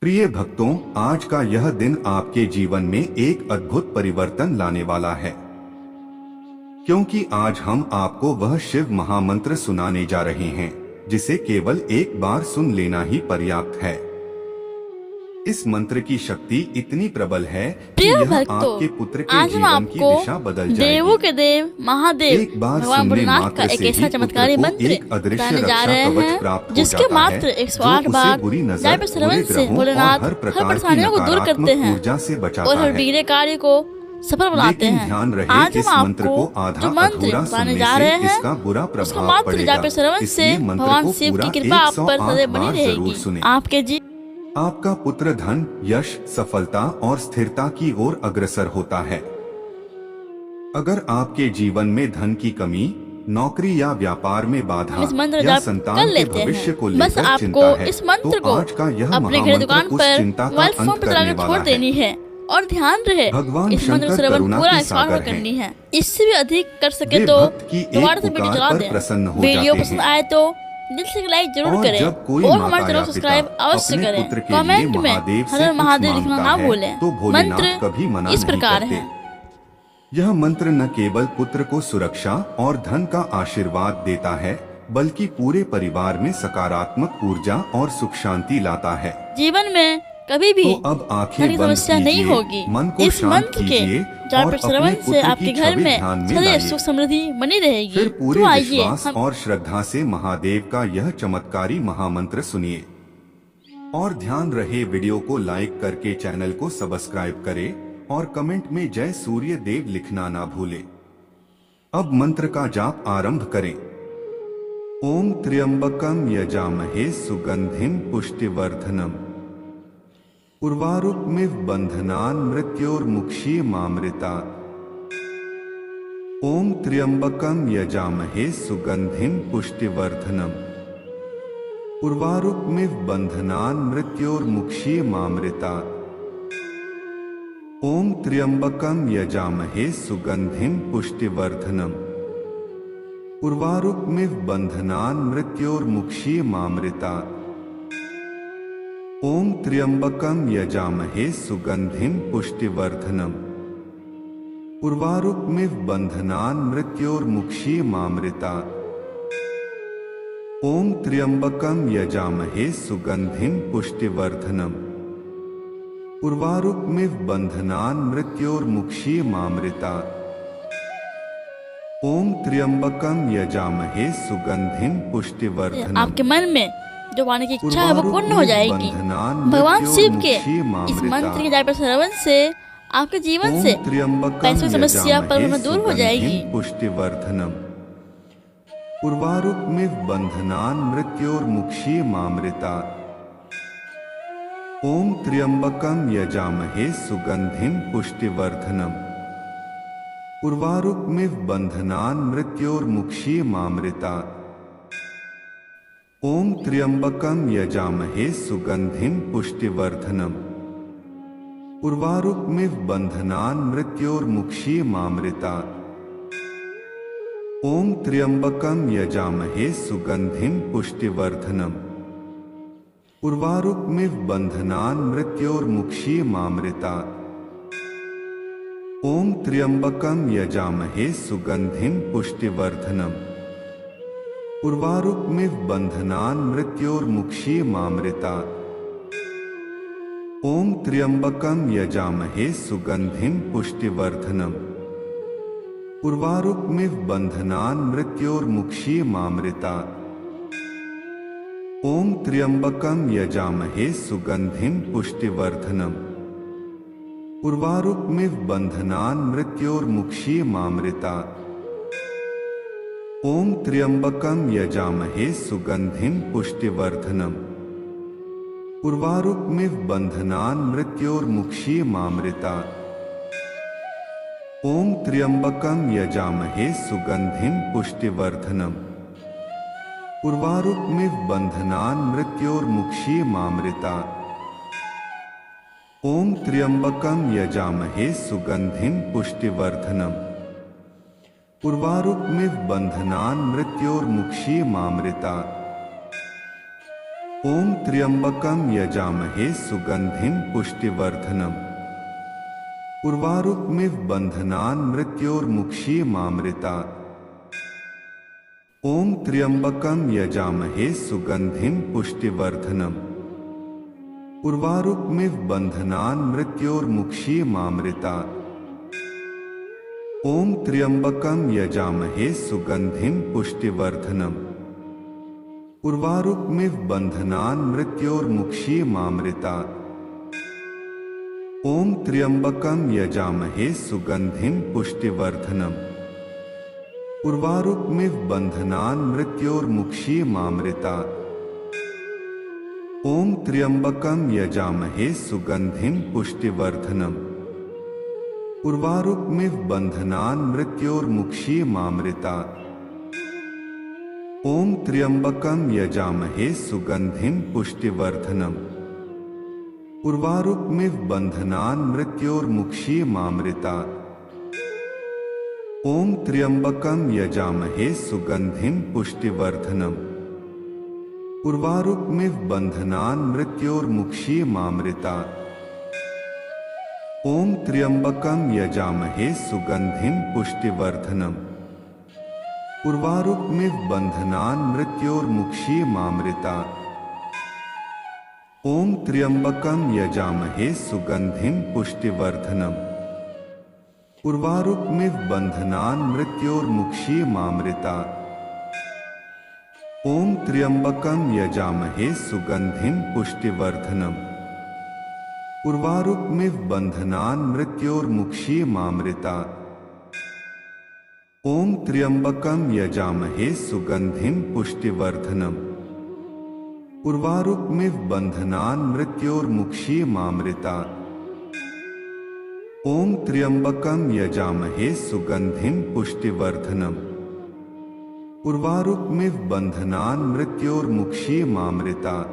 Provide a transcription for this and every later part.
प्रिय भक्तों, आज का यह दिन आपके जीवन में एक अद्भुत परिवर्तन लाने वाला है, क्योंकि आज हम आपको वह शिव महामंत्र सुनाने जा रहे हैं जिसे केवल एक बार सुन लेना ही पर्याप्त है। इस मंत्र की शक्ति इतनी प्रबल है कि यह आपके पुत्र के जीवन की दिशा बदल जाएगी। देवों के देव महादेव एक बार भगवान सुनने भोलेनाथ मात्र का एक से ऐसा ही चमत्कारी पुत्र को मंत्र एक अदृश्य बताने जा रक्षा रहे कवच हैं, प्राप्त हो जिसके जाता मात्र है, 108 जो बार उसे बुरी नजर, जाप के श्रवण बुरे से ग्रहों और भोलेनाथ हर हर प्रकार की परेशानियों को दूर करते नकारात्मक हैं ऊर्जा से बचाता और हर है। बिगड़े कार्य को सफल बनाते लेकिन हैं। ध्यान रहे, आज इस हम मंत्र को आपको आधा जो मंत्र अधूरा बताने सुनने जा से रहे हैं इसका बुरा उसका प्रभाव मात्र पड़ेगा। जाप के श्रवण से इसलिए मंत्र भगवान को शिव पूरा की कृपा आप पर 108 सदैव बनी बार जरूर रहेगी। सुने। आपके आपका पुत्र धन, यश, सफलता और स्थिरता की ओर अग्रसर होता है। अगर आपके जीवन में धन की कमी, नौकरी या व्यापार में बाधा इस मंत्र या जाप संतान कर के लेते भविष्य हैं। को बस लेकर आपको चिंता है, इस मंत्र तो को आज का यह अपने घर महामंत्र दुकान उस पर चिंता का मोबाइल फोन अंत पर करने लगाकर छोड़ वाला है। देनी है और ध्यान रहे भगवान इस मंत्र शंकर श्रवण करुणा पूरा के 108 बार सागर करनी हैं। है। इससे भी अधिक कर सके वे तो भक्त की एक दोबारा से वीडियो पुकार चला पर दें। प्रसन्न हो वीडियो जाते पसंद हैं। आए तो दिल से लाइक जरूर और करें जब कोई और माता हमारे या चैनल पिता सब्सक्राइब अवश्य अपने करें। पुत्र के लिए कमेंट में महादेव से हर कुछ महादेव लिखना मांगता ना है, भूलें। तो भोलेनाथ मंत्र कभी मना इस नहीं प्रकार करते। है। यह मंत्र न केवल पुत्र को सुरक्षा और धन का आशीर्वाद देता है, बल्कि पूरे परिवार में सकारात्मक ऊर्जा और सुख शांति लाता है। जीवन में कभी भी तो अब आंखें धन बंद समस्या नहीं कीजिए, होगी। मन को इस शांत मंत्र के कीजिए जाप और के अपने श्रवण से पुत्र आपके की घर छवि में ध्यान में सदैव लाइए। सुख समृद्धि बनी रहेगी। फिर पूरे तो आइए विश्वास हम और श्रद्धा से महादेव का यह चमत्कारी महामंत्र सुनिए। और ध्यान रहे, वीडियो को लाइक करके चैनल को सब्सक्राइब करें और कमेंट में जय सूर्य देव लिखना ना भूले। अब मंत्र का जाप आरंभ करें। ओम त्र्यंबकम यजामहे सुगंधिम पुष्टिवर्धनम उर्वारुकमिव बंधनान् मृत्योर्मुक्षीयमामृतात्। ओम त्र्यंबकम यजामहे सुगंधिम पुष्टिवर्धनम उर्वारुकमिव बंधनान् मृत्योर्मुक्षीयमामृतात्। ओम त्र्यंबकम यजामहे सुगंधिम पुष्टिवर्धनम उर्वारुकमिव बंधनान् मृत्योर्मुक्षीयमामृतात्। ओम त्र्यंबकम यजामहे सुगंधिम पुष्टिवर्धनम उर्वारुकमिव बंधनान् मृत्योर्मुक्षीयमामृतात्। ओम त्र्यंबकम यजामहे सुगंधिम पुष्टिवर्धनम उर्वारुकमिव बंधनान् मृत्योर्मुक्षीयमामृतात्। ओम त्र्यंबकम यजामहे सुगंधिम पुष्टिवर्धनम। आपके मन में जो पाने की इच्छा है वो पूर्ण हो जाएगी। भगवान शिव के इस मंत्र के जाप के श्रवण से आपके जीवन से पैसों की समस्या पर दूर हो जाएगी। पुष्टिवर्धनम उर्वारुकमिव बंधनान् मृत्योर्मुक्षीयमामृतात्। ओम त्र्यंबकम यजामहे सुगंधिम पुष्टिवर्धनम उर्वारुकमिव बंधनान् मृत्योर्मुक्षीयमामृतात्। ओम त्र्यंबकम यजामहे सुगंधिम पुष्टिवर्धनम उर्वारुकमिव बंधनान् मृत्योर्मुक्षीयमामृतात्। ओम त्र्यंबकम यजामहे सुगंधिम पुष्टिवर्धनम उर्वारुकमिव बंधनान् मृत्योर्मुक्षीयमामृतात्। ओम त्र्यंबकम यजामहे सुगंधिम पुष्टिवर्धनम उर्वारुकमिव बंधनान् मृत्योर्मुक्षीयमामृतात्। ओम त्र्यंबकम यजामहे सुगंधिम पुष्टिवर्धनम उर्वारुकमिव बंधनान् मृत्योर्मुक्षीयमामृतात्। ओम त्र्यंबकम यजामहे सुगंधिम पुष्टिवर्धनम उर्वारुकमिव बंधनान् मृत्योर्मुक्षीयमामृतात्। ओम त्र्यंबकम यजामहे सुगंधिम पुष्टिवर्धनम उर्वारुकमिव बंधनान् मृत्योर्मुक्षीयमामृतात्। ओम त्र्यंबकम यजामहे सुगंधिम पुष्टिवर्धनम उर्वारुकमिव बंधनान् मृत्योर्मुक्षीयमामृतात्। ओम त्र्यंबकम यजामहे सुगंधिम पुष्टिवर्धनम उर्वारुकमिव बंधनान् मृत्योर्मुक्षीयमामृतात्। ओम त्र्यंबकम यजामहे सुगंधिम पुष्टिवर्धनम उर्वारुकमिव बंधनान् मृत्योर्मुक्षीयमामृतात्। ओम त्र्यंबकम यजामहे सुगंधिम पुष्टिवर्धनम उर्वारुकमिव बंधनान् मृत्योर्मुक्षीयमामृतात्। ओम त्र्यंबकम यजामहे सुगंधिम पुष्टिवर्धनम उर्वारुकमिव बंधनान् मृत्योर्मुक्षीयमामृतात्। ओम त्र्यंबकम यजामहे सुगंधिम पुष्टिवर्धनम उर्वारुकमिव बंधनान् मृत्योर्मुक्षीयमामृतात्। ओम त्र्यंबकम यजामहे सुगंधिम पुष्टिवर्धनम उर्वारुकमिव बंधनान् मृत्योर्मुक्षीयमामृतात्। ओम त्र्यंबकम यजामहे सुगंधिम पुष्टिवर्धनम उर्वारुकमिव बंधनान् मृत्योर्मुक्षीयमामृतात्। ओम त्र्यंबकम यजामहे सुगंधिम पुष्टिवर्धनम उर्वारुकमिव बंधनान् मृत्योर्मुक्षीयमामृतात्। ओम त्र्यंबकम यजामहे सुगंधिम पुष्टिवर्धनम उर्वारुकमिव बंधनान् मृत्योर्मुक्षीयमामृतात्। ओम त्र्यंबकम यजामहे सुगंधिम पुष्टिवर्धनम उर्वारुकमिव बंधनान् मृत्योर्मुक्षीयमामृतात्। ओम त्र्यंबकम यजामहे सुगंधिम पुष्टिवर्धनम उर्वारुकमिव बंधनान् मृत्योर्मुक्षीयमामृतात्। ओम त्र्यंबकम यजामहे सुगंधिम पुष्टिवर्धनम उर्वारुकमिव बंधनान् मृत्योर्मुक्षीयमामृतात्। ओम त्र्यंबकम यजामहे सुगंधिम पुष्टिवर्धनम उर्वारुकमिव बंधनान् मृत्योर्मुक्षीयमामृतात्।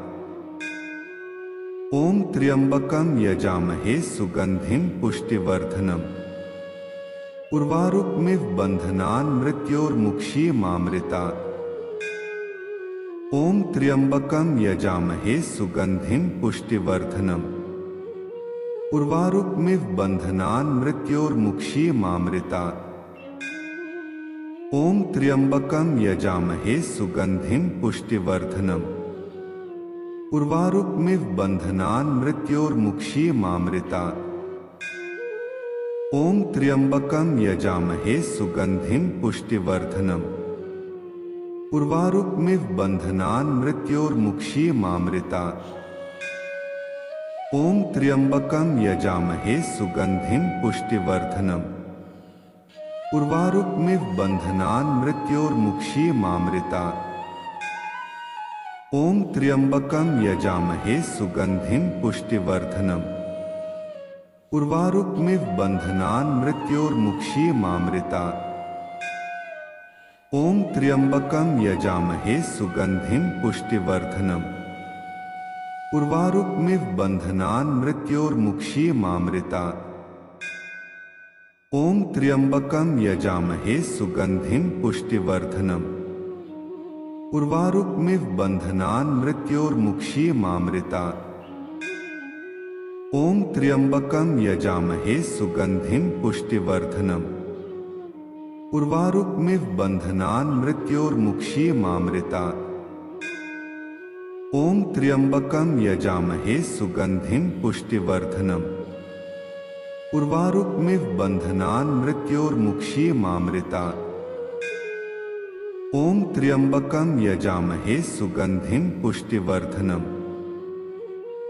ओम त्र्यंबकम यजामहे सुगंधिम पुष्टिवर्धनम उर्वारुकमिव बंधनान् मृत्योर्मुक्षीयमामृतात्। ओम त्र्यंबकम यजामहे सुगंधिम पुष्टिवर्धनम उर्वारुकमिव बंधनान् मृत्योर्मुक्षीयमामृतात्। ओम त्र्यंबकम यजामहे सुगंधिम पुष्टिवर्धनम उर्वारुकमिव बंधनान् मृत्योर्मुक्षीयमामृतात्। ओम त्र्यंबकम यजामहे सुगंधिम पुष्टिवर्धनम उर्वारुकमिव बंधनान् मृत्योर्मुक्षीयमामृतात्। ओम त्र्यंबकम यजामहे सुगंधिम पुष्टिवर्धनम उर्वारुकमिव बंधनान् मृत्योर्मुक्षीयमामृतात्। ओम त्र्यंबकम यजामहे सुगंधिम पुष्टिवर्धनम उर्वारुकमिव बंधनान् मृत्योर्मुक्षीयमामृतात्। ओम त्र्यंबकम यजामहे सुगंधिम पुष्टिवर्धनम उर्वारुकमिव बंधनान् मृत्योर्मुक्षीयमामृतात्। ओम त्र्यंबकम यजामहे सुगंधिम पुष्टिवर्धनम उर्वारुकमिव बंधनान् मृत्योर्मुक्षीयमामृतात्। ओम त्र्यंबकम यजामहे सुगंधिम पुष्टिवर्धनम उर्वारुकमिव बंधनान् मृत्योर्मुक्षीयमामृतात्। ओम त्र्यंबकम यजामहे सुगंधिम पुष्टिवर्धनम उर्वारुकमिव बंधनान् मृत्योर्मुक्षीयमामृतात्। ओम त्र्यंबकम यजामहे सुगंधिम पुष्टिवर्धनम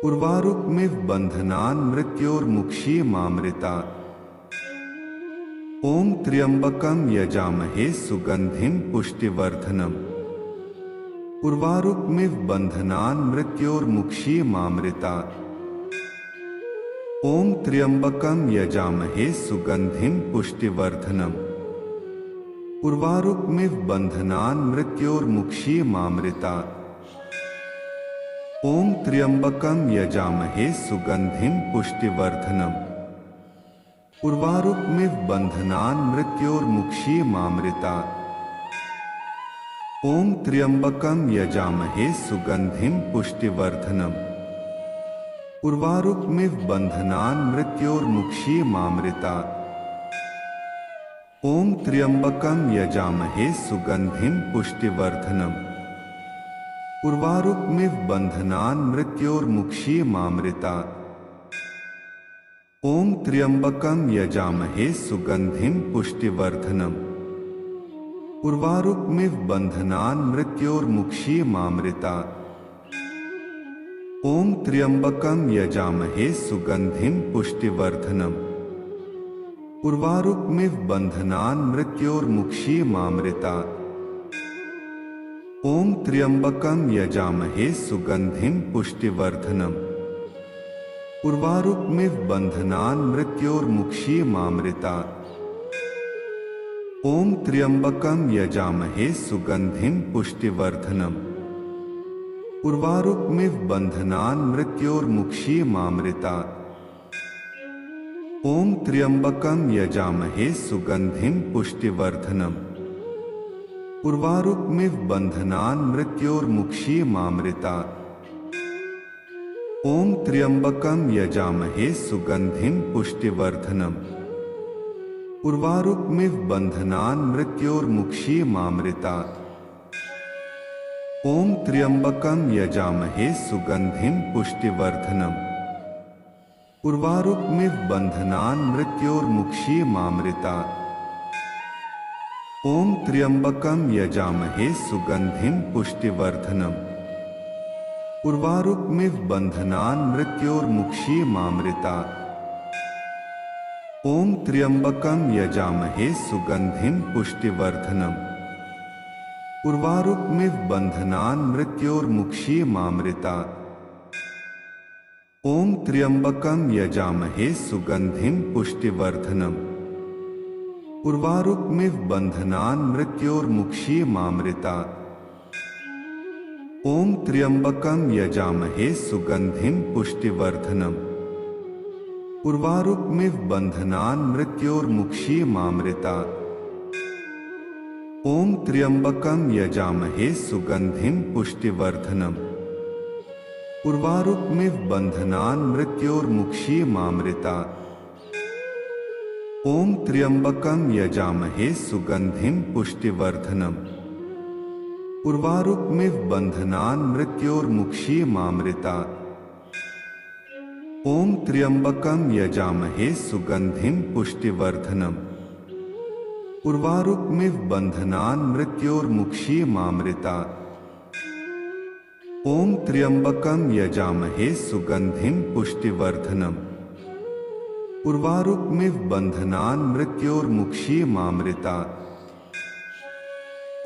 उर्वारुकमिव बंधनान् मृत्योर्मुक्षीयमामृतात्। ओम त्र्यंबकम यजामहे सुगंधिम पुष्टिवर्धनम उर्वारुकमिव बंधनान् मृत्योर्मुक्षीयमामृतात्। ओम त्र्यंबकम यजामहे सुगंधिम पुष्टिवर्धनम उर्वारुकमिव बंधनान् मृत्योर्मुक्षीयमामृतात्। ओम त्र्यंबकम यजामहे सुगंधिम पुष्टिवर्धनम उर्वारुकमिव बंधनान् मृत्योर्मुक्षीयमामृतात्। ओम त्र्यंबकम यजामहे सुगंधिम पुष्टिवर्धनम उर्वारुकमिव बंधनान् मृत्योर्मुक्षीयमामृतात्। ओम त्र्यंबकम यजामहे सुगंधिम पुष्टिवर्धनम उर्वारुकमिव बंधनान् मृत्योर्मुक्षीयमामृतात्। ओम त्र्यंबकम यजामहे सुगंधिम पुष्टिवर्धनम उर्वारुकमिव बंधनान् मृत्योर्मुक्षीयमामृतात्। ओम त्र्यंबकम यजामहे सुगंधिम पुष्टिवर्धनम उर्वारुकमिव बंधनान् मृत्योर्मुक्षीयमामृतात्। ओम त्र्यंबकम यजामहे सुगंधिम पुष्टिवर्धनम उर्वारुकमिव बंधनान् मृत्योर्मुक्षीयमामृतात्। ओम त्र्यंबकम यजामहे सुगंधिम पुष्टिवर्धनम उर्वारुकमिव बंधनान् मृत्योर्मुक्षीयमामृतात्। ओम त्र्यंबकम यजामहे सुगंधिम पुष्टिवर्धनम उर्वारुकमिव बंधनान् मृत्योर्मुक्षीयमामृतात्। ओम त्र्यंबकम यजामहे सुगंधिम पुष्टिवर्धनम उर्वारुकमिव बंधनान् मृत्योर्मुक्षीयमामृतात्। ओम त्र्यंबकम यजामहे सुगंधिम पुष्टिवर्धनम उर्वारुकमिव बंधनान् मृत्योर्मुक्षीयमामृतात्। ओम त्र्यंबकम यजामहे सुगंधिम पुष्टिवर्धनम उर्वारुकमिव बंधनान् मृत्योर्मुक्षीयमामृतात्। ओम त्र्यंबकम यजामहे सुगंधिम पुष्टिवर्धनम उर्वारुकमिव बंधनान् मृत्योर्मुक्षीयमामृतात्। ओम त्र्यंबकम यजामहे सुगंधिम पुष्टिवर्धनम उर्वारुकमिव बंधनान् मृत्योर्मुक्षीयमामृतात्। ओम त्र्यंबकम यजामहे सुगंधिम पुष्टिवर्धनम उर्वारुकमिव बंधनान् मृत्योर्मुक्षीयमामृतात्। ओम त्र्यंबकम यजामहे सुगंधिम पुष्टिवर्धनम उर्वारुकमिव बंधनान् मृत्योर्मुक्षीयमामृतात्। ओम त्र्यंबकम यजामहे सुगंधिम पुष्टिवर्धनम उर्वारुकमिव बंधनान् मृत्योर्मुक्षीयमामृतात्। ओम त्र्यंबकम यजामहे सुगंधिम पुष्टिवर्धनम उर्वारुकमिव बंधनान् मृत्योर्मुक्षीयमामृतात्। ओम त्र्यंबकम यजामहे सुगंधिम पुष्टिवर्धनम उर्वारुकमिव बंधनान् मृत्योर्मुक्षीयमामृतात्।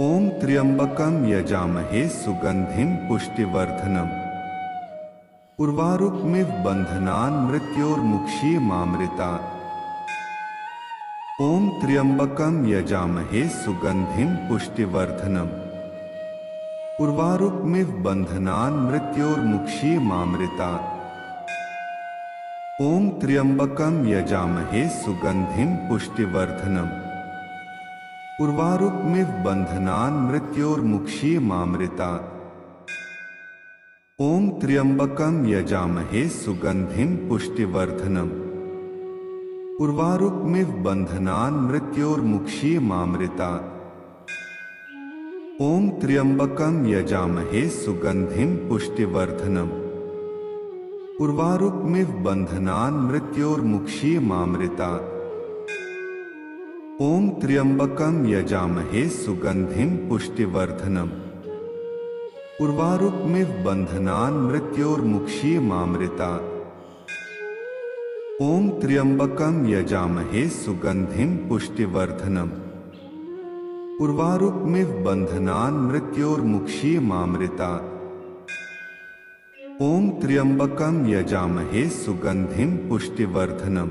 ओम त्र्यंबकम यजामहे सुगंधिम पुष्टिवर्धनम उर्वारुकमिव बंधनान् मृत्योर्मुक्षीयमामृतात्। ओम त्र्यंबकम यजामहे सुगंधिम पुष्टिवर्धनम उर्वारुकमिव बंधनान् मृत्योर्मुक्षीयमामृतात्। ओम त्र्यंबकम यजामहे सुगंधिम पुष्टिवर्धनम उर्वारुकमिव बंधनान् मृत्योर्मुक्षीयमामृतात्। ओम त्र्यंबकम यजामहे सुगंधिम पुष्टिवर्धनम उर्वारुकमिव बंधनान् मृत्योर्मुक्षीयमामृतात्। ओम त्र्यंबकम यजामहे सुगंधिम पुष्टिवर्धनम उर्वारुकमिव बंधनान् मृत्योर्मुक्षीयमामृतात्। ओम त्र्यंबकम यजामहे सुगंधिम पुष्टिवर्धनम उर्वारुकमिव बंधनान् मृत्योर्मुक्षीयमामृतात्। ओम त्र्यंबकम यजामहे सुगंधिम पुष्टिवर्धनम उर्वारुकमिव बंधनान् मृत्योर्मुक्षीयमामृतात्। ओम त्र्यंबकम यजामहे सुगंधिम पुष्टिवर्धनम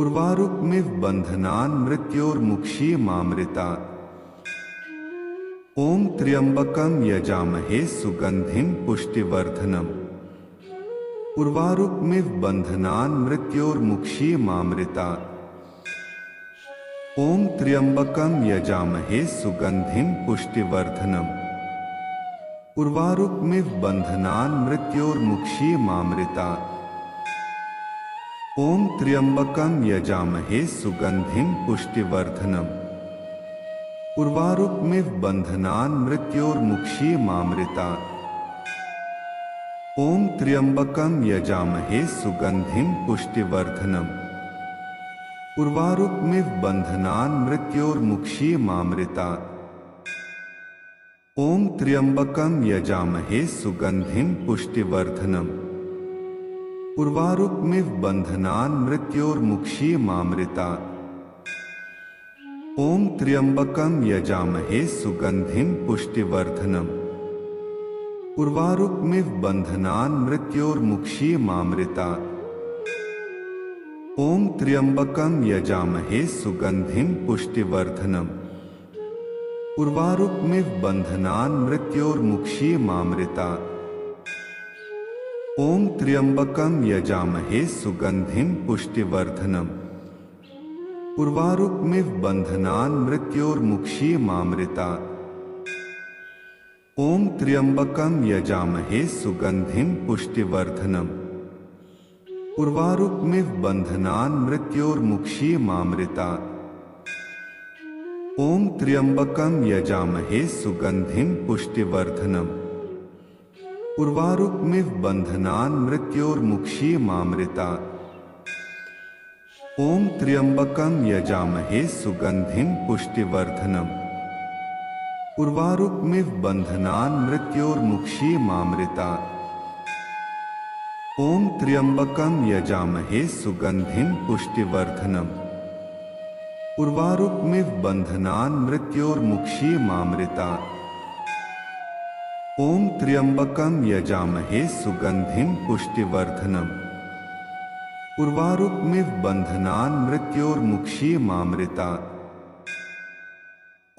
उर्वारुकमिव बंधनान् मृत्योर्मुक्षीयमामृतात्। ओम त्र्यंबकम यजामहे सुगंधिम पुष्टिवर्धनम उर्वारुकमिव बंधनान् मृत्योर्मुक्षीयमामृतात्। ओम त्र्यंबकम यजामहे सुगंधिम पुष्टिवर्धनम उर्वारुकमिव बंधनान् मृत्योर्मुक्षीयमामृतात्। ओम त्र्यंबकम यजामहे सुगंधिम पुष्टिवर्धनम उर्वारुकमिव बंधनान् मृत्योर्मुक्षीयमामृतात्। ओम त्र्यंबकम यजामहे सुगंधिम पुष्टिवर्धनम उर्वारुकमिव बंधनान् मृत्योर्मुक्षीयमामृतात्। ओम त्र्यंबकम यजामहे सुगंधिम पुष्टिवर्धनम उर्वारुकमिव बंधनान् मृत्योर्मुक्षीयमामृतात्। ओम त्र्यंबकम यजामहे सुगंधिम पुष्टिवर्धनम उर्वारुकमिव बंधनान् मृत्योर्मुक्षीयमामृतात्। ओम त्र्यंबकम यजामहे सुगंधिम पुष्टिवर्धनम उर्वारुकमिव बंधनान् मृत्योर्मुक्षीयमामृतात्। ओम त्र्यंबकम यजामहे सुगंधिम पुष्टिवर्धनम उर्वारुकमिव बंधनान् मृत्योर्मुक्षीयमामृतात्। ओम त्र्यंबकम यजामहे सुगंधिम पुष्टिवर्धनम उर्वारुकमिव बंधनान् मृत्योर्मुक्षीयमामृतात्। ओम त्र्यंबकम यजामहे सुगंधिम पुष्टिवर्धनम उर्वारुकमिव बंधनान् मृत्योर्मुक्षीयमामृतात्। ओम त्र्यंबकम यजामहे सुगंधिम पुष्टिवर्धनम उर्वारुकमिव बंधनान् मृत्योर्मुक्षीयमामृतात्। ओम त्र्यंबकम यजामहे सुगंधिम पुष्टिवर्धनम उर्वारुकमिव बंधनान् मृत्योर्मुक्षीयमामृतात्। ओम त्र्यंबकम यजामहे सुगंधिम पुष्टिवर्धनम उर्वारुकमिव बंधनान् मृत्योर्मुक्षीयमामृतात्।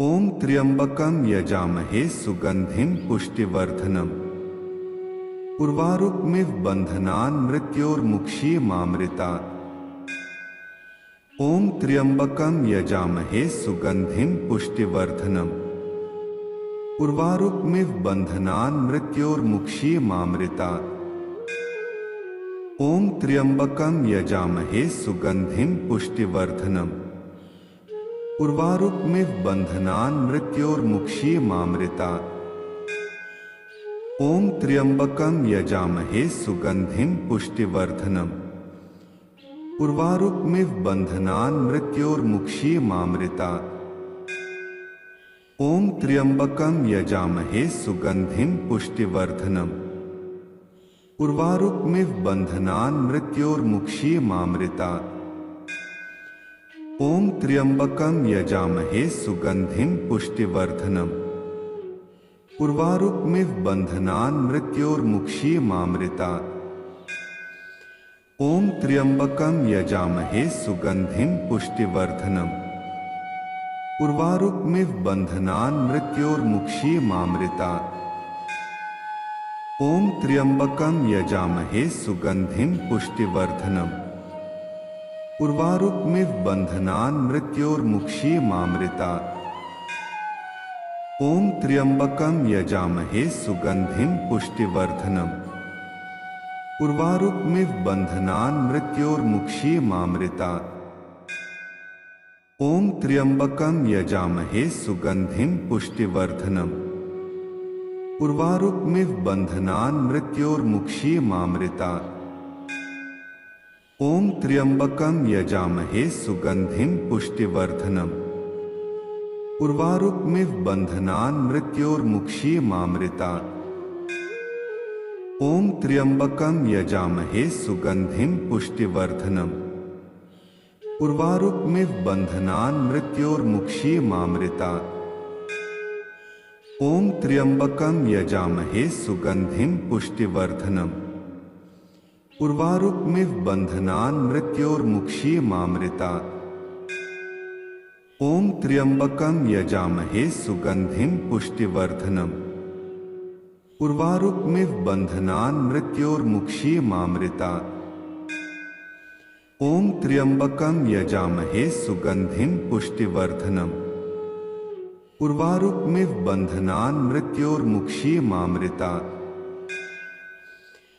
ओम त्र्यंबकम यजामहे सुगंधिम पुष्टिवर्धनम उर्वारुकमिव बंधनान् मृत्योर्मुक्षीयमामृतात्। ओम त्र्यंबकम यजामहे सुगंधिम पुष्टिवर्धनम उर्वारुकमिव बंधनान् मृत्योर्मुक्षीयमामृतात्। ओम त्र्यंबकम यजामहे सुगंधिम पुष्टिवर्धनम उर्वारुकमिव बंधनान् मृत्योर्मुक्षीयमामृतात्। ओम त्र्यंबकम यजामहे सुगंधिम पुष्टिवर्धनम उर्वारुकमिव बंधनान् मृत्योर्मुक्षीयमामृतात्। ओम त्र्यंबकम यजामहे सुगंधिम पुष्टिवर्धनम उर्वारुकमिव बंधनान् मृत्योर्मुक्षीयमामृतात्। ओम त्र्यंबकम यजामहे सुगंधिम पुष्टिवर्धनम उर्वारुकमिव बंधनान् मृत्योर्मुक्षीयमामृतात्। ओम त्र्यंबकम यजामहे सुगंधिम पुष्टिवर्धनम उर्वारुकमिव बंधनान् मृत्योर्मुक्षीयमामृतात्। ओम त्र्यंबकम यजामहे सुगंधिम पुष्टिवर्धनम उर्वारुकमिव बंधनान् मृत्योर्मुक्षीयमामृतात्। ओम त्र्यंबकम यजामहे सुगंधिम पुष्टिवर्धनम उर्वारुकमिव बंधनान् मृत्योर्मुक्षीयमामृतात्। ओम त्र्यंबकम यजामहे सुगंधिम पुष्टिवर्धनम उर्वारुकमिव बंधनान् मृत्योर्मुक्षीयमामृतात्। ओम त्र्यंबकम यजामहे सुगंधिम पुष्टिवर्धनम उर्वारुकमिव बंधनान् मृत्योर्मुक्षीयमामृतात्। ओम त्र्यंबकम यजामहे सुगंधिम पुष्टिवर्धनम उर्वारुकमिव बंधनान् मृत्योर्मुक्षीयमामृतात्। ओम त्र्यंबकम यजामहे सुगंधिम पुष्टिवर्धनम उर्वारुकमिव बंधनान् मृत्योर्मुक्षीयमामृतात्। ओम त्र्यंबकम यजामहे सुगंधिम पुष्टिवर्धनम उर्वारुकमिव बंधनान् मृत्योर्मुक्षीयमामृतात्। ओम त्र्यंबकम यजामहे सुगंधिं पुष्टिवर्धनम उर्वारुकमिव बंधनान् मृत्योर्मुक्षीयमामृतात्।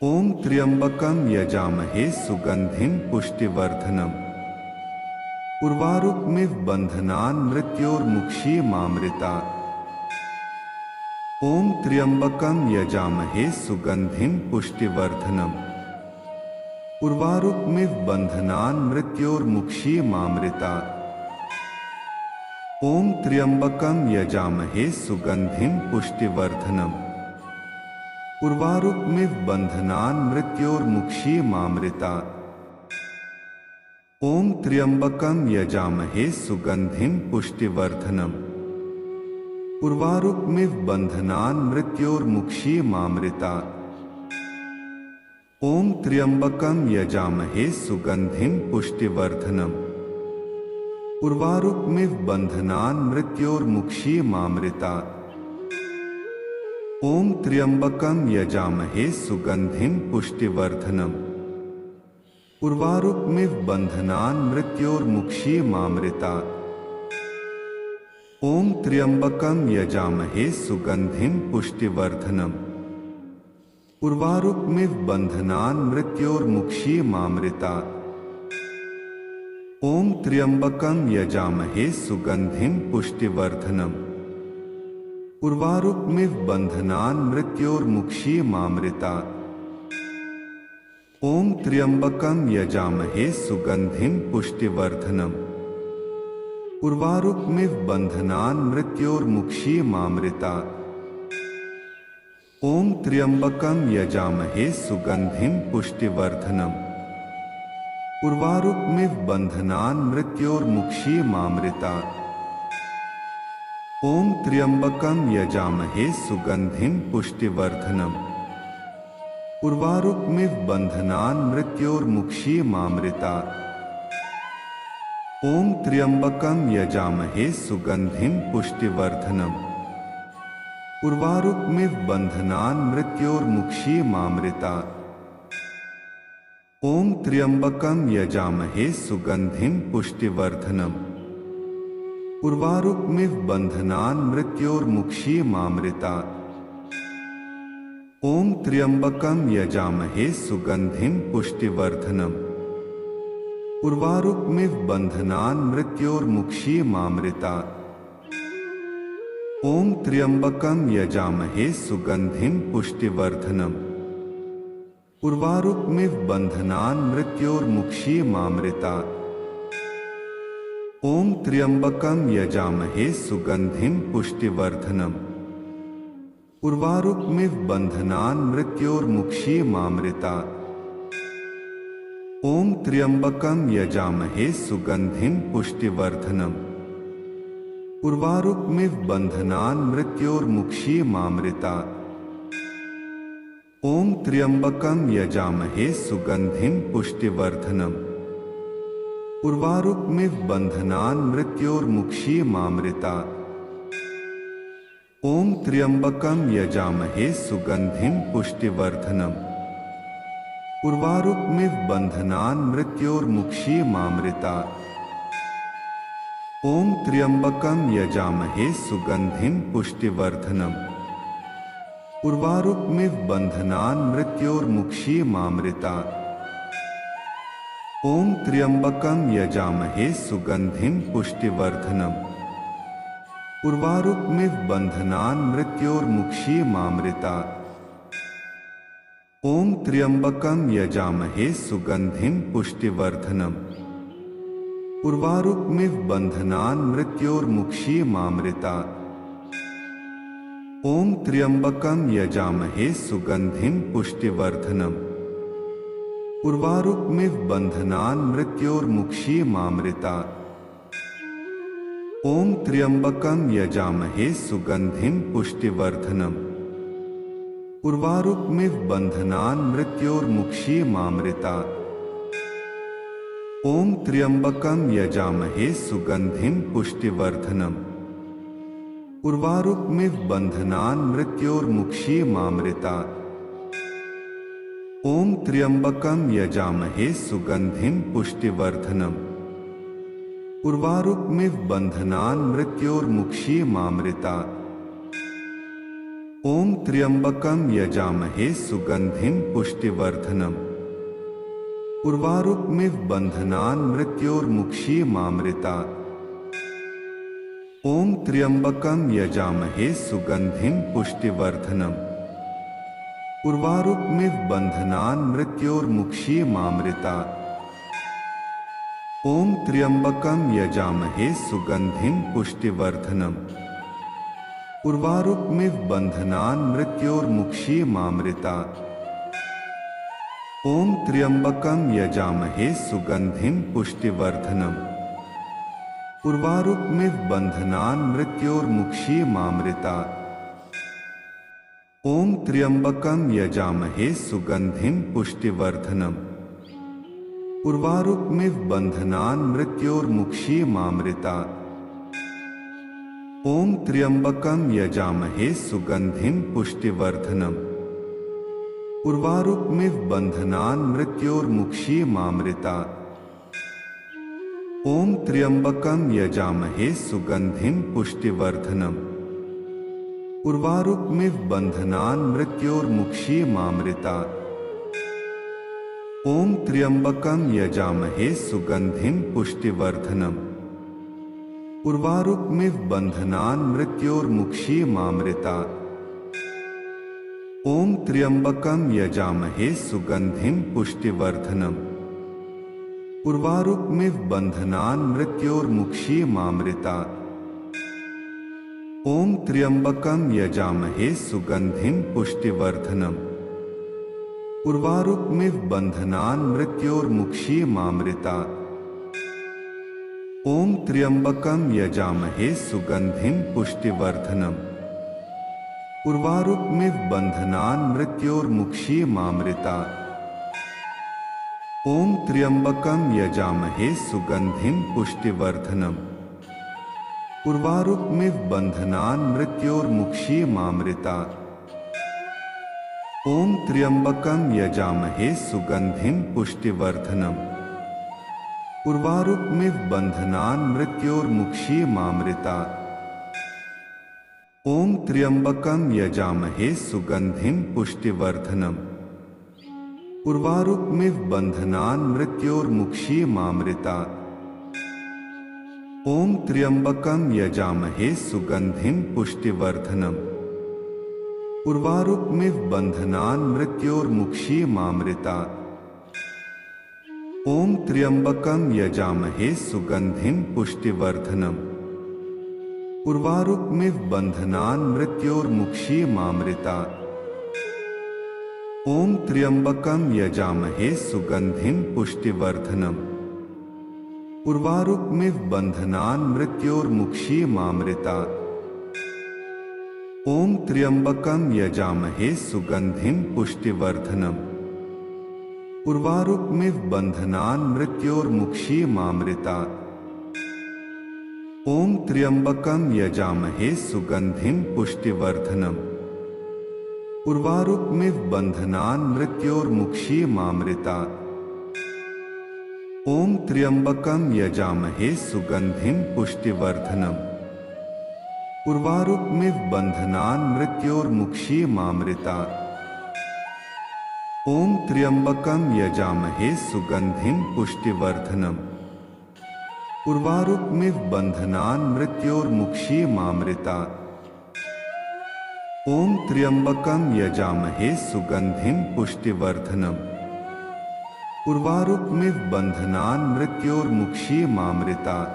ओम त्र्यंबकम यजामहे सुगंधिं पुष्टिवर्धनम उर्वारुकमिव बंधनान् मृत्योर्मुक्षीयमामृतात्। ओम त्र्यंबकम यजामहे सुगंधिं पुष्टिवर्धनम उर्वारुकमिव बंधनान् मृत्योर्मुक्षीयमामृतात्। ओम त्र्यंबकम यजामहे सुगंधिं पुष्टिवर्धनम उर्वारुकमिव बंधनान् मृत्योर्मुक्षीयमामृतात्। ओम त्र्यंबकम यजामहे सुगंधिं पुष्टिवर्धनम उर्वारुकमिव बंधनान् मृत्योर्मुक्षीयमामृतात्। ओम त्र्यंबकम यजामहे सुगंधिं पुष्टिवर्धनम उर्वारुकमिव बंधनान् मृत्योर्मुक्षीयमामृतात्। ओम त्र्यंबकम यजामहे सुगंधिं पुष्टिवर्धनम उर्वारुकमिव बंधनान् मृत्योर्मुक्षीयमामृतात्। ओम त्र्यंबकम यजामहे सुगंधिं पुष्टिवर्धनम उर्वारुकमिव बंधनान् मृत्योर्मुक्षीयमामृतात्। ओम त्र्यंबकम यजामहे सुगंधिं पुष्टिवर्धनम उर्वारुकमिव बंधनान् मृत्योर्मुक्षीयमामृतात्। ओम त्र्यंबकम यजामहे सुगंधिं पुष्टिवर्धनम उर्वारुकमिव बंधनान् मृत्योर्मुक्षीयमामृतात्। ओम त्र्यंबकम यजामहे सुगंधिं पुष्टिवर्धनम उर्वारुकमिव बंधनान् मृत्योर्मुक्षीयमामृतात्। ओम त्र्यंबकम यजामहे सुगंधिं पुष्टिवर्धनम उर्वारुकमिव बंधनान् मृत्योर्मुक्षीयमामृतात्। ओम त्र्यंबकम यजामहे सुगंधिं पुष्टिवर्धनम उर्वारुकमिव बंधनान् मृत्योर्मुक्षीयमामृतात्। ओम त्र्यंबकम यजामहे सुगंधिं पुष्टिवर्धनम उर्वारुकमिव बंधनान् मृत्योर्मुक्षीयमामृतात्। ओम त्र्यंबकम यजामहे सुगंधिं पुष्टिवर्धनम उर्वारुकमिव बंधनान् मृत्योर्मुक्षीयमामृतात्। ओम त्र्यंबकम यजामहे सुगंधिं पुष्टिवर्धनम उर्वारुकमिव बंधनान् मृत्योर्मुक्षीयमामृतात्। ओम त्र्यंबकम यजामहे सुगंधिं पुष्टिवर्धनम उर्वारुकमिव बंधनान् मृत्योर्मुक्षीयमामृतात्। ओम त्र्यंबकम यजामहे सुगंधिं पुष्टिवर्धनम उर्वारुकमिव बंधनान् मृत्योर्मुक्षीयमामृतात्। ओम त्र्यंबकम यजामहे सुगंधिं पुष्टिवर्धनम उर्वारुकमिव बंधनान् मृत्योर्मुक्षीयमामृतात्। ओम त्र्यंबकम यजामहे सुगंधिं पुष्टिवर्धनम उर्वारुकमिव बंधनान् मृत्योर्मुक्षीयमामृतात्। ओम त्र्यंबकम यजामहे सुगंधिं पुष्टिवर्धनम उर्वारुकमिव बंधनान् मृत्योर्मुक्षीयमामृतात्। ओम त्र्यंबकम यजामहे सुगंधिं पुष्टिवर्धनम उर्वारुकमिव बंधनान् मृत्योर्मुक्षीयमामृतात्। ओम त्र्यंबकम यजामहे सुगंधिं पुष्टिवर्धनम उर्वारुकमिव बंधनान् मृत्योर्मुक्षीयमामृतात्। ओम त्र्यंबकम यजामहे सुगंधिं पुष्टिवर्धनम उर्वारुकमिव बंधनान् मृत्योर्मुक्षीयमामृतात्। ओम त्र्यंबकम यजामहे सुगंधिं पुष्टिवर्धनम उर्वारुकमिव बंधनान् मृत्योर्मुक्षीयमामृतात्। ओम त्र्यंबकम यजामहे सुगंधिं पुष्टिवर्धनम उर्वारुकमिव बंधनान् मृत्योर्मुक्षीयमामृतात्। ओम त्र्यंबकम यजामहे सुगंधिं पुष्टिवर्धनम् उर्वारुकमिव बन्धनान् मृत्योर्मुक्षीयमामृतात्। ओम त्र्यंबकम यजामहे सुगंधिं पुष्टिवर्धनम् उर्वारुकमिव बन्धनान् मृत्योर्मुक्षीयमामृतात्। ओम त्र्यंबकम यजामहे सुगंधिं पुष्टिवर्धनम् उर्वारुकमिव बन्धनान् मृत्योर्मुक्षीयमामृतात्। ओम त्र्यंबकम यजामहे सुगंधिं पुष्टिवर्धनम् उर्वारुकमिव बन्धनान् मृत्योर्मुक्षीयमामृतात्। ओम त्र्यंबकम यजामहे सुगंधिं पुष्टिवर्धनम् उर्वारुकमिव बन्धनान् मृत्योर्मुक्षीयमामृतात्। ओम त्र्यंबकम यजामहे सुगंधिं पुष्टिवर्धनम् उर्वारुकमिव बन्धनान् मृत्योर्मुक्षीयमामृतात्। ओम त्र्यंबकम यजामहे सुगंधिं पुष्टिवर्धनम् उर्वारुकमिव बन्धनान् मृत्योर्मुक्षीयमामृतात्। ओम त्र्यंबकम यजामहे सुगंधिं पुष्टिवर्धनम् उर्वारुकमिव बन्धनान् मृत्योर्मुक्षीयमामृतात्। ओम त्र्यंबकम यजामहे सुगंधिं पुष्टिवर्धनम् उर्वारुकमिव बन्धनान् मृत्योर्मुक्षीयमामृतात्। ओम त्र्यंबकम यजामहे सुगंधिं पुष्टिवर्धनम् उर्वारुकमिव बन्धनान् मृत्योर्मुक्षीयमामृतात्। ओम त्र्यंबकम यजामहे सुगंधिं पुष्टिवर्धनम् उर्वारुकमिव बन्धनान् मृत्योर्मुक्षीयमामृतात्। ओम त्र्यंबकम यजामहे सुगंधिं पुष्टिवर्धनम् उर्वारुकमिव बन्धनान् मृत्योर्मुक्षीयमामृतात्। ओम त्र्यंबकम यजामहे सुगंधिं पुष्टिवर्धनम् उर्वारुकमिव बन्धनान् मृत्योर्मुक्षीयमामृतात्। ओम त्र्यंबकम यजामहे सुगंधिं पुष्टिवर्धनम् उर्वारुकमिव बन्धनान् मृत्योर्मुक्षीयमामृतात्। ओम त्र्यंबकम यजामहे सुगंधिं पुष्टिवर्धनम् उर्वारुकमिव बन्धनान् मृत्योर्मुक्षीयमामृतात्। ओम त्र्यंबकम यजामहे सुगंधिं पुष्टिवर्धनम् उर्वारुकमिव बन्धनान् मृत्योर्मुक्षीयमामृतात्। ओम त्र्यंबकम यजामहे सुगंधिं पुष्टिवर्धनम् उर्वारुकमिव बन्धनान् मृत्योर्मुक्षीयमामृतात्। ओम त्र्यंबकम यजामहे सुगंधिं पुष्टिवर्धनम् उर्वारुकमिव बन्धनान् मृत्योर्मुक्षीयमामृतात्। ओम त्र्यंबकम यजामहे सुगंधिं पुष्टिवर्धनम् उर्वारुकमिव बन्धनान् मृत्योर्मुक्षीयमामृतात्। ओम त्र्यंबकम यजामहे सुगंधिं पुष्टिवर्धनम् उर्वारुकमिव बन्धनान् मृत्योर्मुक्षीयमामृतात्। ओम त्र्यंबकम यजामहे सुगंधिं पुष्टिवर्धनम् उर्वारुकमिव बन्धनान् मृत्योर्मुक्षीयमामृतात्। ओम त्र्यंबकम यजामहे सुगंधिं पुष्टिवर्धनम् उर्वारुकमिव बन्धनान् मृत्योर्मुक्षीयमामृतात्। ओम त्र्यंबकम यजामहे सुगंधिं पुष्टिवर्धनम् उर्वारुकमिव बन्धनान् मृत्योर्मुक्षीयमामृतात्।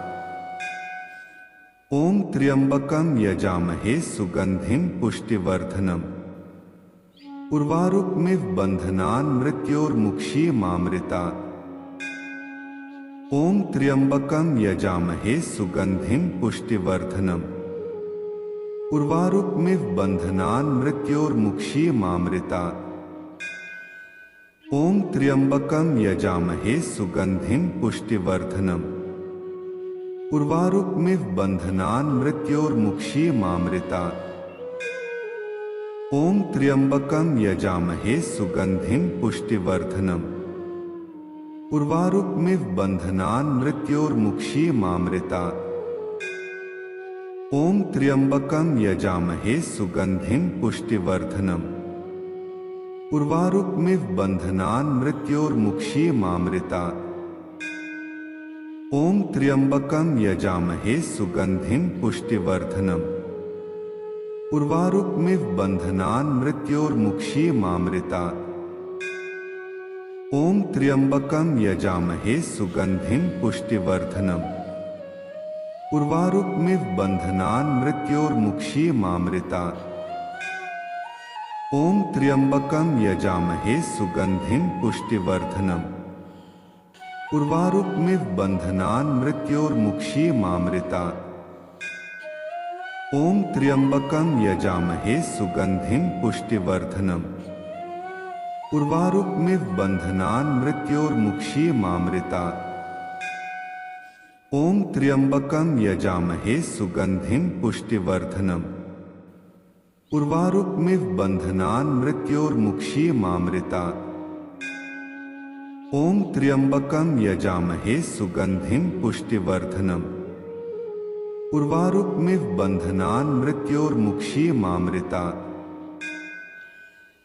ओम त्र्यंबकम यजामहे सुगंधिं पुष्टिवर्धनम् उर्वारुकमिव बन्धनान् मृत्योर्मुक्षीयमामृतात्। ओम त्र्यंबकम यजामहे सुगंधिं पुष्टिवर्धनम् उर्वारुकमिव बन्धनान् मृत्योर्मुक्षीयमामृतात्। ओम त्र्यंबकम यजामहे सुगंधिं पुष्टिवर्धनम् उर्वारुकमिव बन्धनान् मृत्योर्मुक्षीयमामृतात्। ओम त्र्यंबकम यजामहे सुगंधिम पुष्टिवर्धनम उर्वारुकमिव बंधनान् मृत्योर्मुक्षीयमामृतात्। ओम त्र्यंबकम यजामहे सुगंधिम पुष्टिवर्धनम उर्वारुकमिव बंधनान् मृत्योर्मुक्षीयमामृतात्। ओम त्र्यंबकम यजामहे सुगंधिम पुष्टिवर्धनम उर्वारुकमिव बंधनान् मृत्योर्मुक्षीयमामृतात्। ओम त्र्यंबकम यजामहे सुगंधिम पुष्टिवर्धनम उर्वारुकमिव बंधनान् मृत्योर्मुक्षीयमामृतात्। ओम त्र्यंबकम यजामहे सुगंधिम पुष्टिवर्धनम उर्वारुकमिव बंधनान् मृत्योर्मुक्षीयमामृतात्। ओम त्र्यंबकम यजामहे सुगंधिम पुष्टिवर्धनम उर्वारुकमिव बंधनान् मृत्योर्मुक्षीयमामृतात्। ओम त्र्यंबकम यजामहे सुगंधिम पुष्टिवर्धनम उर्वारुकमिव बंधनान् मृत्योर्मुक्षीयमामृतात्। ओम त्र्यंबकम यजामहे सुगंधिम पुष्टिवर्धनम उर्वारुकमिव बंधनान् मृत्योर्मुक्षीयमामृतात्।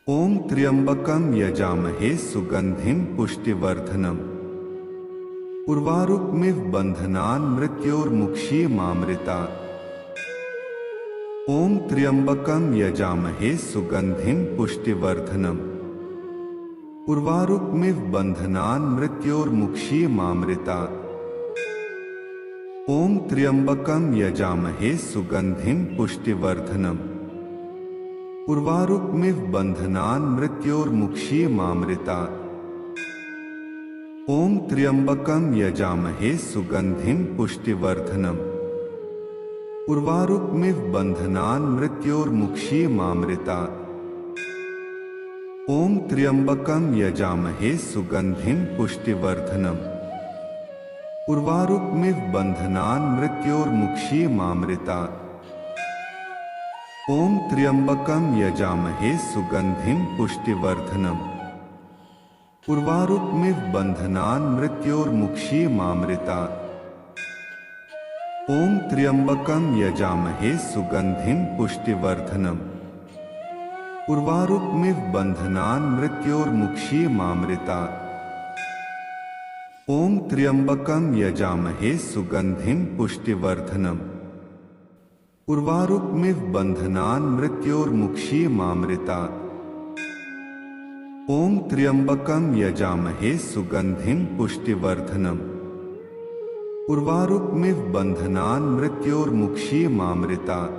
ओम त्र्यंबकम यजामहे सुगंधिम पुष्टिवर्धनम उर्वारुकमिव बंधनान् मृत्योर्मुक्षीयमामृतात्। ओम त्र्यंबकम यजामहे सुगंधिम पुष्टिवर्धनम उर्वारुकमिव बंधनान् मृत्योर्मुक्षीयमामृतात्। ओम त्र्यंबकम यजामहे सुगंधिम पुष्टिवर्धनम उर्वारुकमिव बंधनान् मृत्योर्मुक्षीयमामृतात्। ओम त्र्यंबकम यजामहे सुगंधिम पुष्टिवर्धनम उर्वारुकमिव बंधनान् मृत्योर्मुक्षीयमामृतात्। ओम त्र्यंबकम यजामहे सुगंधिम पुष्टिवर्धनम उर्वारुकमिव बंधनान् मृत्योर्मुक्षीयमामृतात्। ओम त्र्यंबकम यजामहे सुगंधिम पुष्टिवर्धनम उर्वारुकमिव बंधनान् मृत्योर्मुक्षीयमामृतात्। ओम त्र्यंबकम यजामहे सुगंधिम पुष्टिवर्धनम उर्वारुकमिव बंधनान् मृत्योर्मुक्षीयमामृतात्। ओम त्र्यंबकम यजामहे सुगंधिम पुष्टिवर्धनम उर्वारुकमिव बंधनान् मृत्योर्मुक्षीयमामृतात्। ओम त्र्यंबकम यजामहे सुगंधिम पुष्टिवर्धनम उर्वारुकमिव बंधनान् मृत्योर्मुक्षीयमामृतात्।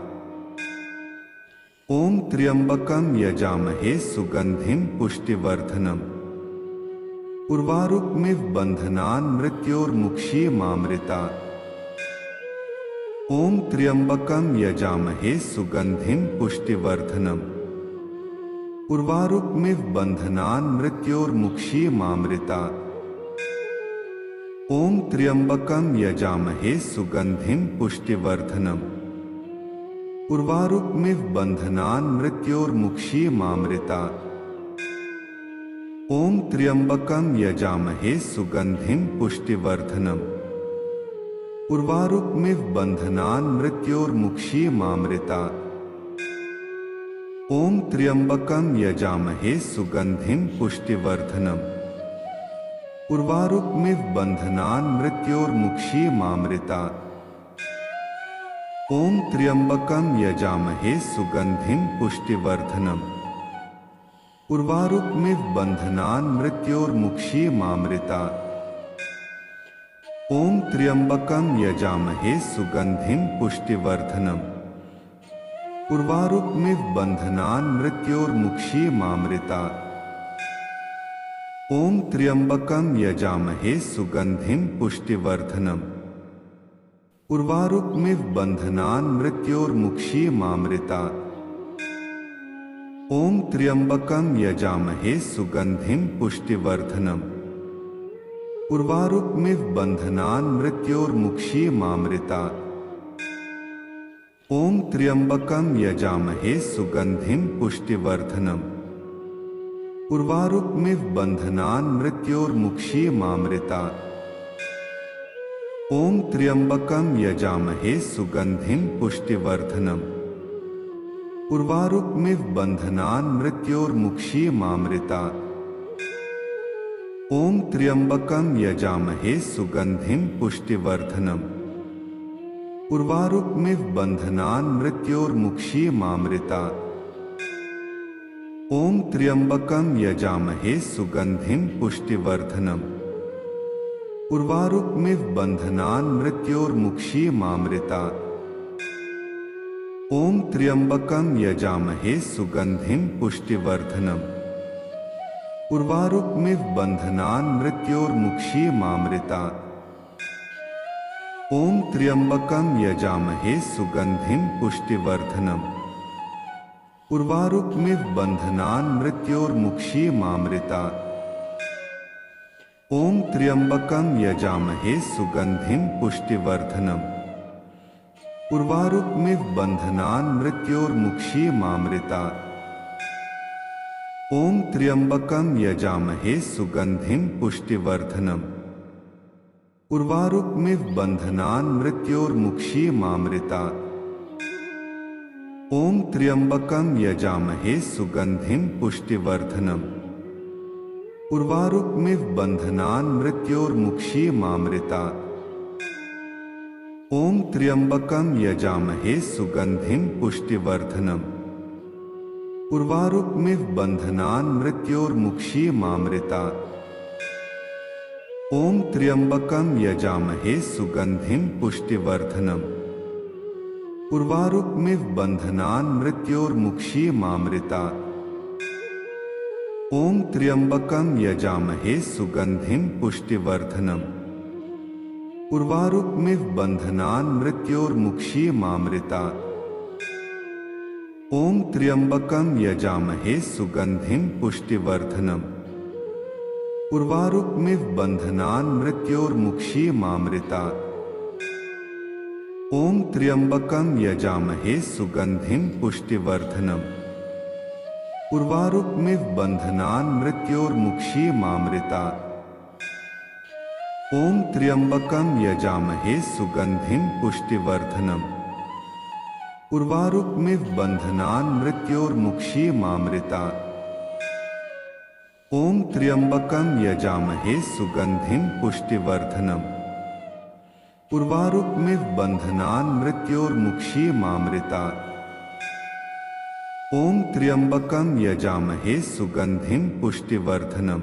ओम त्र्यंबकम यजामहे सुगंधिम पुष्टिवर्धनम उर्वारुकमिव बंधनान् मृत्योर्मुक्षीयमामृतात्। ओम त्र्यंबकम यजामहे सुगंधिम पुष्टिवर्धनम उर्वारुकमिव बंधनान् मृत्योर्मुक्षीयमामृतात्। ओम त्र्यंबकम यजामहे सुगंधिम पुष्टिवर्धनम उर्वारुकमिव बंधनान् मृत्योर्मुक्षीयमामृतात्। ओम त्र्यंबकम यजामहे सुगंधिम पुष्टिवर्धनम उर्वारुकमिव बंधनान् मृत्योर्मुक्षीयमामृतात्। ओम त्र्यंबकम यजामहे सुगंधिम पुष्टिवर्धनम उर्वारुकमिव बंधनान् मृत्योर्मुक्षीयमामृतात्। ओम त्र्यंबकम यजामहे सुगंधिम पुष्टिवर्धनम उर्वारुकमिव बंधनान् मृत्योर्मुक्षीयमामृतात्। ओम त्र्यंबकम यजामहे सुगंधिम पुष्टिवर्धनम उर्वारुकमिव बंधनान् मृत्योर्मुक्षीयमामृतात्। ओम त्र्यंबकम यजामहे सुगंधिम पुष्टिवर्धनम उर्वारुकमिव बंधनान् मृत्योर्मुक्षीयमामृतात्। ओम त्र्यंबकम यजामहे सुगंधिम पुष्टिवर्धनम उर्वारुकमिव बंधनान् मृत्योर्मुक्षीयमामृतात्। ओम त्र्यंबकम यजामहे सुगंधिम पुष्टिवर्धनम उर्वारुकमिव बंधनान् मृत्योर्मुक्षीयमामृतात्। ओम त्र्यंबकम यजामहे सुगंधिम पुष्टिवर्धनम उर्वारुकमिव बंधनान् मृत्योर्मुक्षीयमामृतात्। ओम त्र्यंबकम यजामहे सुगंधिम पुष्टिवर्धनम उर्वारुकमिव बंधनान् मृत्योर्मुक्षीयमामृतात्। ओम त्र्यंबकम यजामहे सुगंधिम पुष्टिवर्धनम उर्वारुकमिव बंधनान् मृत्योर्मुक्षीयमामृतात्। ओम त्र्यंबकम यजामहे सुगंधिम पुष्टिवर्धनम उर्वारुकमिव बंधनान् मृत्योर्मुक्षीयमामृतात्। ओम त्र्यंबकम यजामहे सुगंधिम पुष्टिवर्धनम उर्वारुकमिव बंधनान् मृत्योर्मुक्षीयमामृतात्। ओम त्र्यंबकम यजामहे सुगंधिम पुष्टिवर्धनम उर्वारुकमिव बंधनान् मृत्योर्मुक्षीयमामृतात्। ओम त्र्यंबकम यजामहे सुगंधिम पुष्टिवर्धनम उर्वारुकमिव बंधनान् मृत्योर्मुक्षीयमामृतात्। ओम त्र्यंबकम यजामहे सुगंधिम पुष्टिवर्धनम उर्वारुकमिव बंधनान् मृत्योर्मुक्षीयमामृतात्। ओम त्र्यंबकम यजामहे सुगंधिम पुष्टिवर्धनम उर्वारुकमिव बंधनान् मृत्योर्मुक्षीयमामृतात्। ओम त्र्यंबकम यजामहे सुगंधिम पुष्टिवर्धनम उर्वारुकमिव बंधनान् मृत्योर्मुक्षीयमामृतात्। ओम त्र्यंबकम यजामहे सुगंधिम पुष्टिवर्धनम उर्वारुकमिव बंधनान् मृत्योर्मुक्षीयमामृतात्। ओम त्र्यंबकम यजामहे सुगंधिम पुष्टिवर्धनम उर्वारुकमिव बंधनान् मृत्योर्मुक्षीयमामृतात्। ओम त्र्यंबकम यजामहे सुगंधिम पुष्टिवर्धनम उर्वारुकमिव बंधनान् मृत्योर्मुक्षीयमामृतात्। ओम त्र्यंबकम यजामहे सुगंधिम पुष्टिवर्धनम उर्वारुकमिव बंधनान् मृत्योर्मुक्षीयमामृतात्। ओम त्र्यंबकम यजामहे सुगंधिम पुष्टिवर्धनम उर्वारुकमिव बंधनान् मृत्योर्मुक्षीयमामृतात्। ओम त्र्यंबकम यजामहे सुगंधिम पुष्टिवर्धनम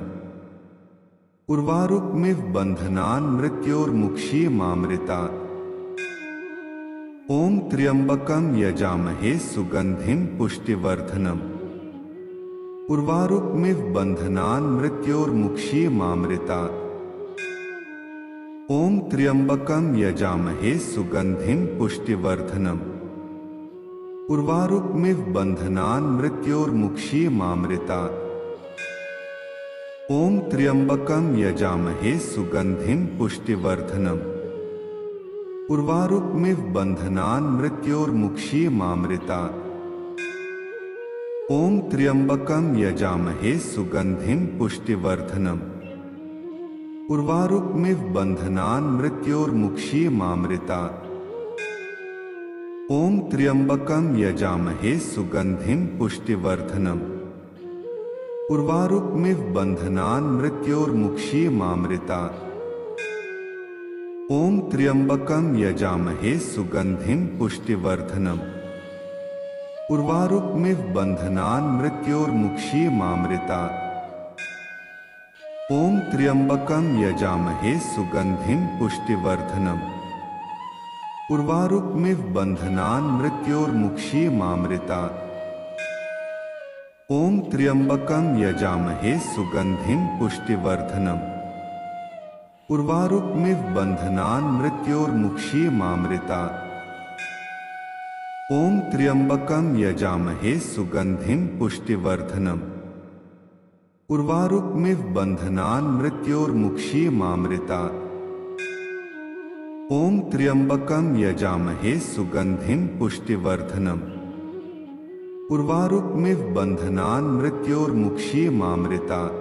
उर्वारुकमिव बंधनान् मृत्योर्मुक्षीयमामृतात्। ओम त्र्यंबकम यजामहे सुगंधिम पुष्टिवर्धनम उर्वारुकमिव बंधनान् मृत्योर्मुक्षीयमामृतात्। ओम त्र्यंबकम यजामहे सुगंधिम पुष्टिवर्धनम उर्वारुकमिव बंधनान् मृत्योर्मुक्षीयमामृतात्। ओम त्र्यंबकम यजामहे सुगंधिम पुष्टिवर्धनम उर्वारुकमिव बंधनान् मृत्योर्मुक्षीयमामृतात्। ओम त्र्यंबकम यजामहे सुगंधिम पुष्टिवर्धनम उर्वारुकमिव बंधनान् मृत्योर्मुक्षीयमामृतात्। ओम त्र्यंबकम यजामहे सुगंधिम पुष्टिवर्धनम उर्वारुकमिव बंधनान् मृत्योर्मुक्षीयमामृतात्। ओम त्र्यंबकम यजामहे सुगंधिम पुष्टिवर्धनम उर्वारुकमिव बंधनान् मृत्योर्मुक्षीयमामृतात्। ओम त्र्यंबकम यजामहे सुगंधिम पुष्टिवर्धनम उर्वारुकमिव बंधनान् मृत्योर्मुक्षीयमामृतात्। ओम त्र्यंबकम यजामहे सुगंधिम पुष्टिवर्धनम उर्वारुकमिव बंधनान् मृत्योर्मुक्षीयमामृतात्। ओम त्र्यंबकम यजामहे सुगंधिम पुष्टिवर्धनम उर्वारुकमिव बंधनान् मृत्योर्मुक्षीयमामृतात्। ओम त्र्यंबकम यजामहे सुगंधिं पुष्टिवर्धनम उर्वारुकमिव बंधनान् मृत्योर्मुक्षीयमामृतात्।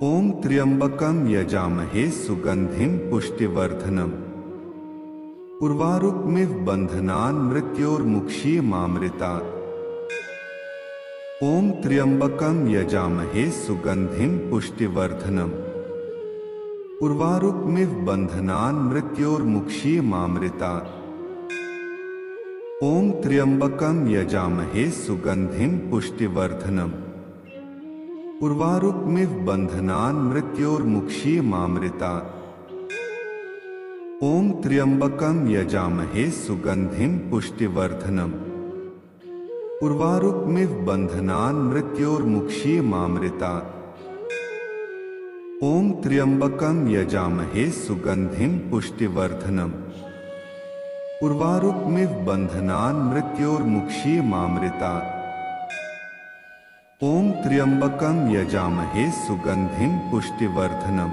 ओम त्र्यंबकम यजामहे सुगंधिं पुष्टिवर्धनम उर्वारुकमिव बंधनान् मृत्योर्मुक्षीयमामृतात्। ओम त्र्यंबकम यजामहे सुगंधिं पुष्टिवर्धनम उर्वारुकमिव बंधनान् मृत्योर्मुक्षीयमामृतात्। ओम त्र्यंबकम यजामहे सुगंधिं पुष्टिवर्धनम उर्वारुकमिव बंधनान् मृत्योर्मुक्षीयमामृतात्। ओम त्र्यंबकम यजामहे सुगंधिं पुष्टिवर्धनम उर्वारुकमिव बंधनान् मृत्योर्मुक्षीयमामृतात्। ओम त्र्यंबकम यजामहे सुगंधिं पुष्टिवर्धनम उर्वारुकमिव बंधनान् मृत्योर्मुक्षीयमामृतात्। ओम त्र्यंबकम यजामहे सुगंधिं पुष्टिवर्धनम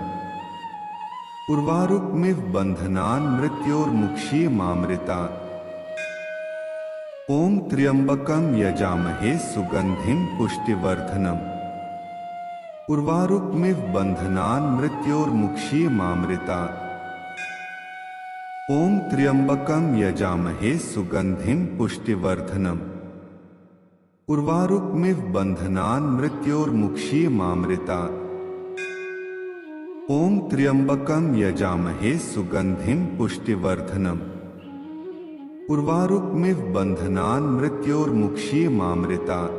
उर्वारुकमिव बंधनान् मृत्योर्मुक्षीयमामृतात्। ओम त्र्यंबकम यजामहे सुगंधिं पुष्टिवर्धनम उर्वारुकमिव बंधनान् मृत्योर्मुक्षीयमामृतात्। ओम त्र्यंबकम यजामहे सुगंधिं पुष्टिवर्धनम उर्वारुकमिव बंधनान् मृत्योर्मुक्षीयमामृतात्। ओम त्र्यंबकम यजामहे सुगंधिं पुष्टिवर्धनम उर्वारुकमिव बंधनान् मृत्योर्मुक्षीयमामृतात्।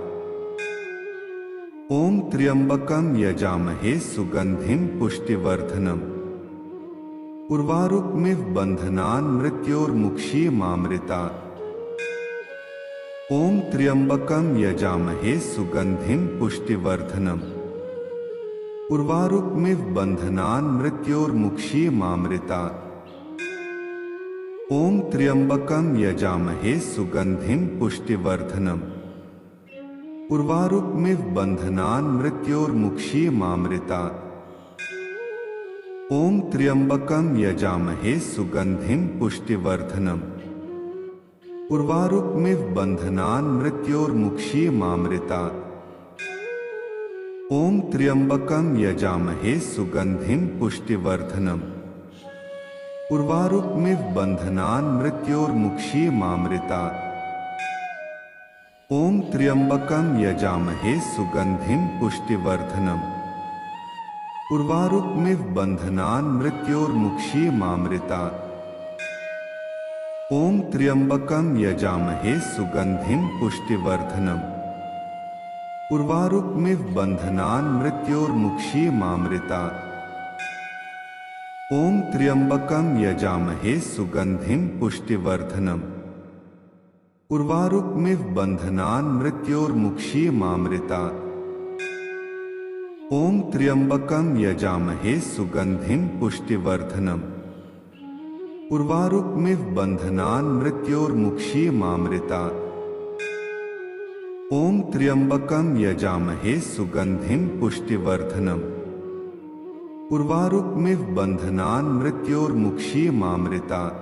ओम त्र्यंबकम यजामहे सुगंधिं पुष्टिवर्धनम उर्वारुकमिव बंधनान् मृत्योर्मुक्षीयमामृतात्। ओम त्र्यंबकम यजामहे सुगंधिं पुष्टिवर्धनम उर्वारुकमिव बंधनान् मृत्योर्मुक्षीयमामृतात्। ओम त्र्यंबकम यजामहे सुगंधिं पुष्टिवर्धनम उर्वारुकमिव बंधनान् मृत्योर्मुक्षीयमामृतात्। ओम त्र्यंबकम यजामहे सुगंधिं पुष्टिवर्धनम उर्वारुकमिव बंधनान् मृत्योर्मुक्षीयमामृतात्। ओम त्र्यंबकम यजामहे सुगंधिं पुष्टिवर्धनम उर्वारुकमिव बंधनान् मृत्योर्मुक्षीयमामृतात्। ओम त्र्यंबकम यजामहे सुगंधिं पुष्टिवर्धनम उर्वारुकमिव बंधनान् मृत्योर्मुक्षीयमामृतात्। ओम त्र्यंबकम यजामहे सुगंधिं पुष्टिवर्धनम उर्वारुकमिव बंधनान् मृत्योर्मुक्षीयमामृतात्। ओम त्र्यंबकम यजामहे सुगंधिं पुष्टिवर्धनम उर्वारुकमिव बंधनान् मृत्योर्मुक्षीयमामृतात्। ओम त्र्यंबकम यजामहे सुगंधिं पुष्टिवर्धनम उर्वारुकमिव बंधनान् मृत्योर्मुक्षीयमामृतात्। ओम त्र्यंबकम यजामहे सुगंधिं पुष्टिवर्धनम उर्वारुकमिव बंधनान् मृत्योर्मुक्षीयमामृतात्।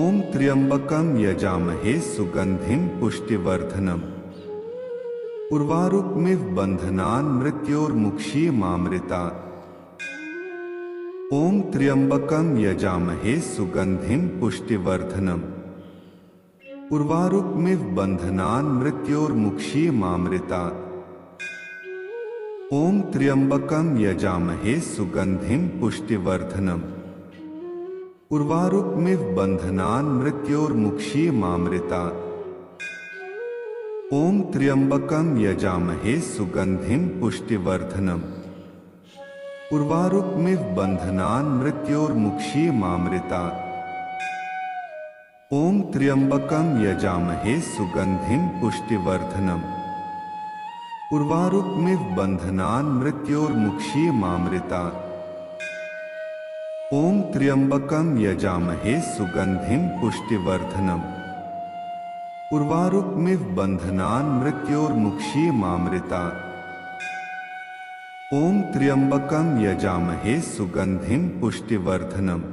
ओम त्र्यंबकम यजामहे सुगंधिं पुष्टिवर्धनम उर्वारुकमिव बंधनान् मृत्योर्मुक्षीयमामृतात्। ओम त्र्यंबकम यजामहे सुगंधिं पुष्टिवर्धनम उर्वारुकमिव बंधनान् मृत्योर्मुक्षीयमामृतात्। ओम त्र्यंबकम यजामहे सुगंधिं पुष्टिवर्धनम उर्वारुकमिव बंधनान् मृत्योर्मुक्षीयमामृतात्। ओम त्र्यंबकम यजामहे सुगंधिं पुष्टिवर्धनम उर्वारुकमिव बंधनान् मृत्योर्मुक्षीयमामृतात्। ओम त्र्यंबकम यजामहे सुगंधिं पुष्टिवर्धनम उर्वारुकमिव बंधनान् मृत्योर्मुक्षीयमामृतात्। ओम त्र्यंबकम यजामहे सुगंधिं पुष्टिवर्धनम उर्वारुकमिव बंधनान् मृत्योर्मुक्षीयमामृतात्। ओम त्र्यंबकं यजामहे सुगंधिं पुष्टिवर्धनम्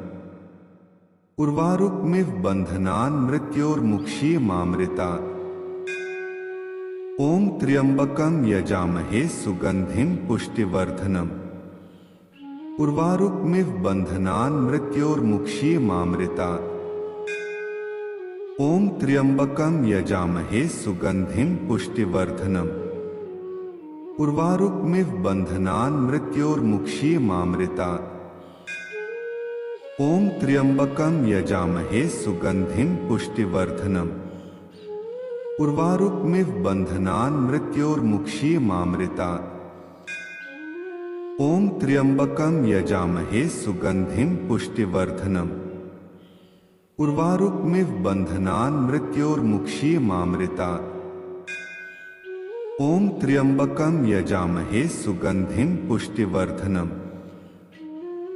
उर्वारुकमिव बन्धनान् मृत्योर्मुक्षीयमामृतात्। ओम त्र्यंबकं यजामहे सुगंधिं पुष्टिवर्धनम् उर्वारुकमिव बन्धनान् मृत्योर्मुक्षीयमामृतात्। ओम त्र्यंबकं यजामहे सुगंधिं पुष्टिवर्धनम् उर्वारुकमिव बन्धनान् मृत्योर्मुक्षीयमामृतात्। ओम त्र्यंबकं यजामहे सुगंधिं पुष्टिवर्धनम् उर्वारुकमिव बन्धनान् मृत्योर्मुक्षीयमामृतात्। ओम त्र्यंबकं यजामहे सुगंधिं पुष्टिवर्धनम् उर्वारुकमिव बन्धनान् मृत्योर्मुक्षीयमामृतात्। ओम त्र्यंबकं यजामहे सुगंधिं पुष्टिवर्धनम्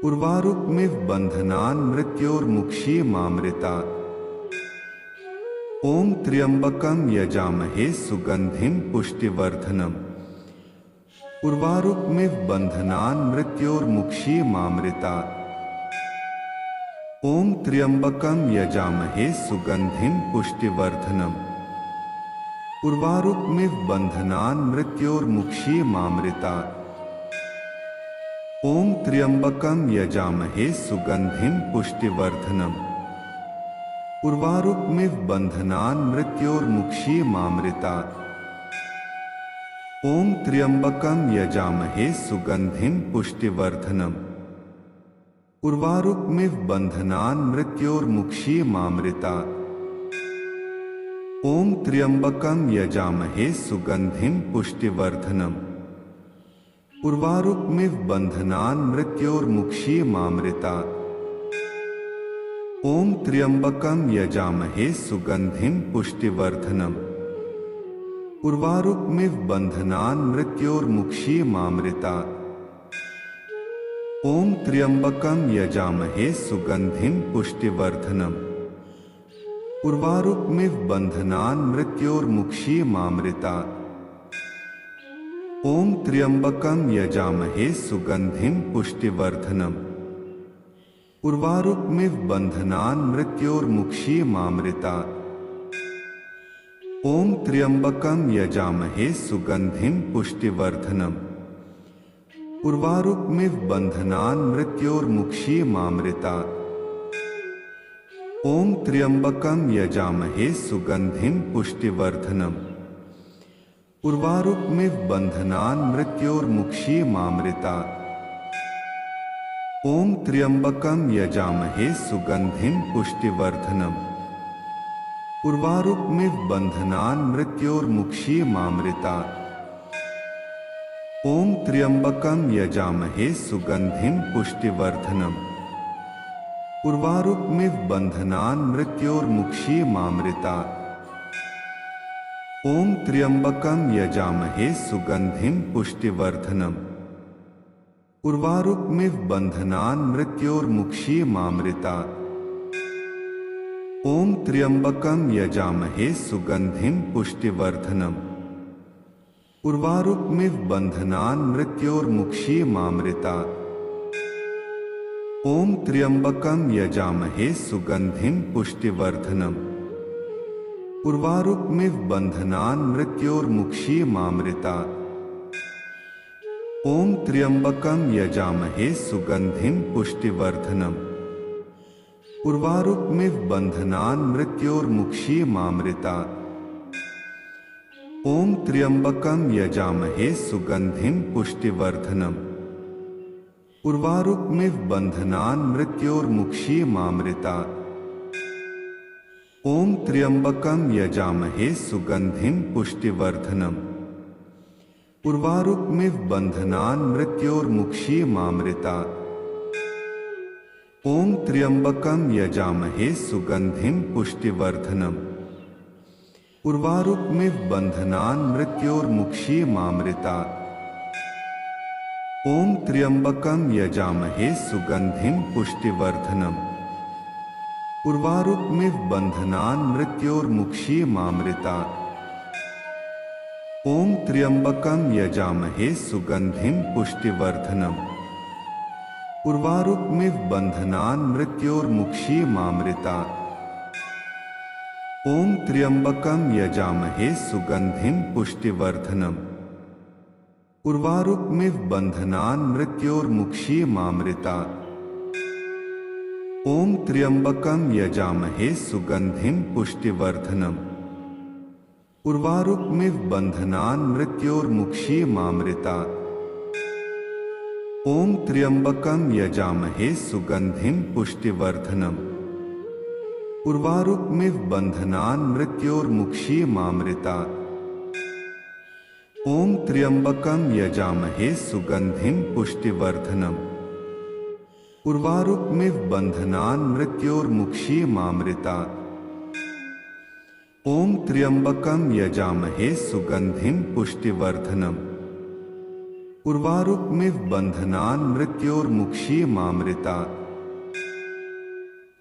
उर्वारुकमिव बन्धनान् मृत्योर्मुक्षीयमामृतात्। ओम त्र्यंबकं यजामहे सुगंधिं पुष्टिवर्धनम् उर्वारुकमिव बन्धनान् मृत्योर्मुक्षीयमामृतात्। ओम त्र्यंबकं यजामहे सुगंधिं पुष्टिवर्धनम् उर्वारुकमिव बन्धनान् मृत्योर्मुक्षीयमामृतात्। ओम त्र्यंबकं यजामहे सुगंधिं पुष्टिवर्धनम् उर्वारुकमिव बन्धनान् मृत्योर्मुक्षीयमामृतात्। ओम त्र्यंबकं यजामहे सुगंधिं पुष्टिवर्धनम् उर्वारुकमिव बन्धनान् मृत्योर्मुक्षीयमामृतात्। ओम त्र्यंबकं यजामहे सुगंधिं पुष्टिवर्धनम् उर्वारुकमिव बन्धनान् मृत्योर्मुक्षीयमामृतात्। ओम त्र्यंबकं यजामहे सुगंधिं पुष्टिवर्धनम् उर्वारुकमिव बन्धनान् मृत्योर्मुक्षीयमामृतात्। ओम त्र्यंबकं यजामहे सुगंधिं पुष्टिवर्धनम् उर्वारुकमिव बन्धनान् मृत्योर्मुक्षीयमामृतात्। ओम त्र्यंबकं यजामहे सुगंधिं पुष्टिवर्धनम् उर्वारुकमिव बन्धनान् मृत्योर्मुक्षीयमामृतात्। ओम त्र्यंबकं यजामहे सुगंधिं पुष्टिवर्धनम् उर्वारुकमिव बन्धनान् मृत्योर्मुक्षीयमामृतात्। ओम त्र्यंबकं यजामहे सुगंधिं पुष्टिवर्धनम् उर्वारुकमिव बन्धनान् मृत्योर्मुक्षीयमामृतात्। ओम त्र्यंबकं यजामहे सुगंधिं पुष्टिवर्धनम् उर्वारुकमिव बन्धनान् मृत्योर्मुक्षीयमामृतात्। ओम त्र्यंबकं यजामहे सुगंधिं पुष्टिवर्धनम् उर्वारुकमिव बन्धनान् मृत्योर्मुक्षीयमामृतात्। ओम त्र्यंबकं यजामहे सुगंधिं पुष्टिवर्धनम् उर्वारुकमिव बन्धनान् मृत्योर्मुक्षीयमामृतात्। ओम त्र्यंबकं यजामहे सुगंधिं पुष्टिवर्धनम् उर्वारुकमिव बन्धनान् मृत्योर्मुक्षीयमामृतात्। ओम त्र्यंबकं यजामहे सुगंधिं पुष्टिवर्धनम् उर्वारुकमिव बन्धनान् मृत्योर्मुक्षीयमामृतात्। ओम त्र्यंबकं यजामहे सुगंधिं पुष्टिवर्धनम् उर्वारुकमिव बन्धनान् मृत्योर्मुक्षीयमामृतात्। ओम त्र्यंबकं यजामहे सुगंधिं पुष्टिवर्धनम् उर्वारुकमिव बन्धनान् मृत्योर्मुक्षीयमामृतात्। ओम त्र्यंबकं यजामहे सुगंधिं पुष्टिवर्धनम् उर्वारुकमिव बन्धनान् मृत्योर्मुक्षीयमामृतात्। ओम त्र्यंबकं यजामहे सुगंधिं पुष्टिवर्धनम् उर्वारुकमिव बन्धनान् मृत्योर्मुक्षीयमामृतात्। ओम त्र्यंबकं यजामहे सुगंधिं पुष्टिवर्धनम् उर्वारुकमिव बन्धनान् मृत्योर्मुक्षीयमामृतात्। ओम त्र्यंबकम यजामहे सुगंधिम पुष्टिवर्धनम उर्वारुकमिव बंधनान् मृत्योर्मुक्षीयमामृतात्। ओम त्र्यंबकम यजामहे सुगंधिम पुष्टिवर्धनम उर्वारुकमिव बंधनान् मृत्योर्मुक्षीयमामृतात्। ओम त्र्यंबकम यजामहे सुगंधिम पुष्टिवर्धनम उर्वारुकमिव बंधनान् मृत्योर्मुक्षीयमामृतात्। ओम त्र्यंबकम यजामहे सुगंधिम पुष्टिवर्धनम उर्वारुकमिव बंधनान् मृत्योर्मुक्षीयमामृतात्। ओम त्र्यंबकम यजामहे सुगंधिम पुष्टिवर्धनम उर्वारुकमिव बंधनान् मृत्योर्मुक्षीयमामृतात्। ओम त्र्यंबकम यजामहे सुगंधिम पुष्टिवर्धनम उर्वारुकमिव बंधनान् मृत्योर्मुक्षीयमामृतात्।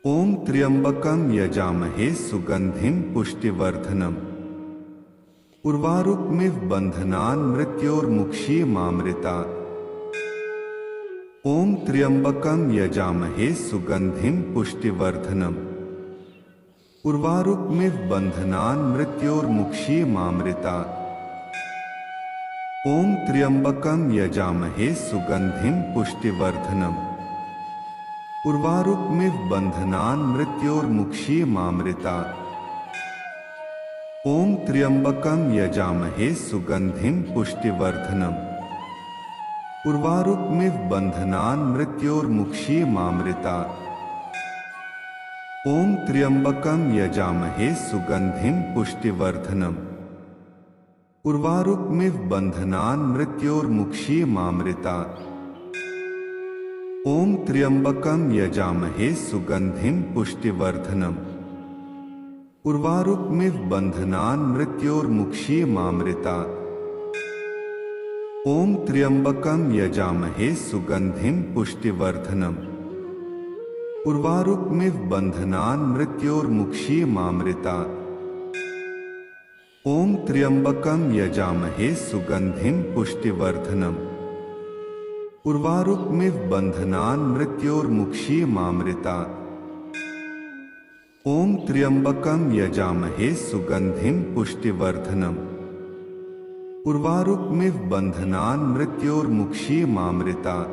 ओम त्र्यंबकम यजामहे सुगंधिम पुष्टिवर्धनम उर्वारुकमिव बंधनान् मृत्योर्मुक्षीयमामृतात्। ओम त्र्यंबकम यजामहे सुगंधिम पुष्टिवर्धनम उर्वारुकमिव बंधनान् मृत्योर्मुक्षीयमामृतात्। ओम त्र्यंबकम यजामहे सुगंधिम पुष्टिवर्धनम उर्वारुकमिव बंधनान् मृत्योर्मुक्षीयमामृतात्। ओम त्र्यंबकम यजामहे सुगंधिम पुष्टिवर्धनम उर्वारुकमिव बंधनान् मृत्योर्मुक्षीयमामृतात्। ओम त्र्यंबकम यजामहे सुगंधिम पुष्टिवर्धनम उर्वारुकमिव बंधनान् मृत्योर्मुक्षीयमामृतात्। ओम त्र्यंबकम यजामहे सुगंधिम पुष्टिवर्धनम उर्वारुकमिव बंधनान् मृत्योर्मुक्षीयमामृतात्। ओम त्र्यंबकम यजामहे सुगंधिम पुष्टिवर्धनम उर्वारुकमिव बंधनान् मृत्योर्मुक्षीयमामृतात्। ओम त्र्यंबकम यजामहे सुगंधिम पुष्टिवर्धनम उर्वारुकमिव बंधनान् मृत्योर्मुक्षीयमामृतात्। ओम त्र्यंबकम यजामहे सुगंधिम पुष्टिवर्धनम उर्वारुकमिव बंधनान् मृत्योर्मुक्षीयमामृतात्।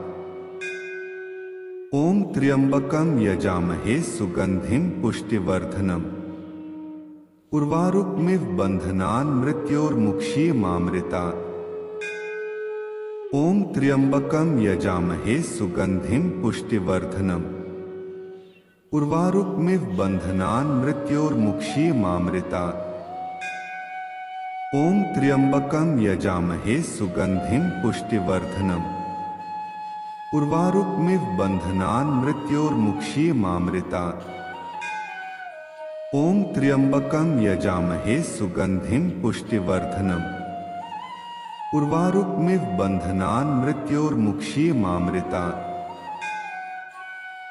ओम त्र्यंबकम यजामहे सुगंधिम पुष्टिवर्धनम उर्वारुकमिव बंधनान् मृत्योर्मुक्षीयमामृतात्। ओम त्र्यंबकम यजामहे सुगंधिम पुष्टिवर्धनम उर्वारुकमिव बंधनान् मृत्योर्मुक्षीयमामृतात्। ओम त्र्यंबकम यजामहे सुगंधिम पुष्टिवर्धनम उर्वारुकमिव बंधनान् मृत्योर्मुक्षीयमामृतात्। ओम त्र्यंबकम यजामहे सुगंधिम पुष्टिवर्धनम उर्वारुकमिव बंधनान् मृत्योर्मुक्षीयमामृतात्।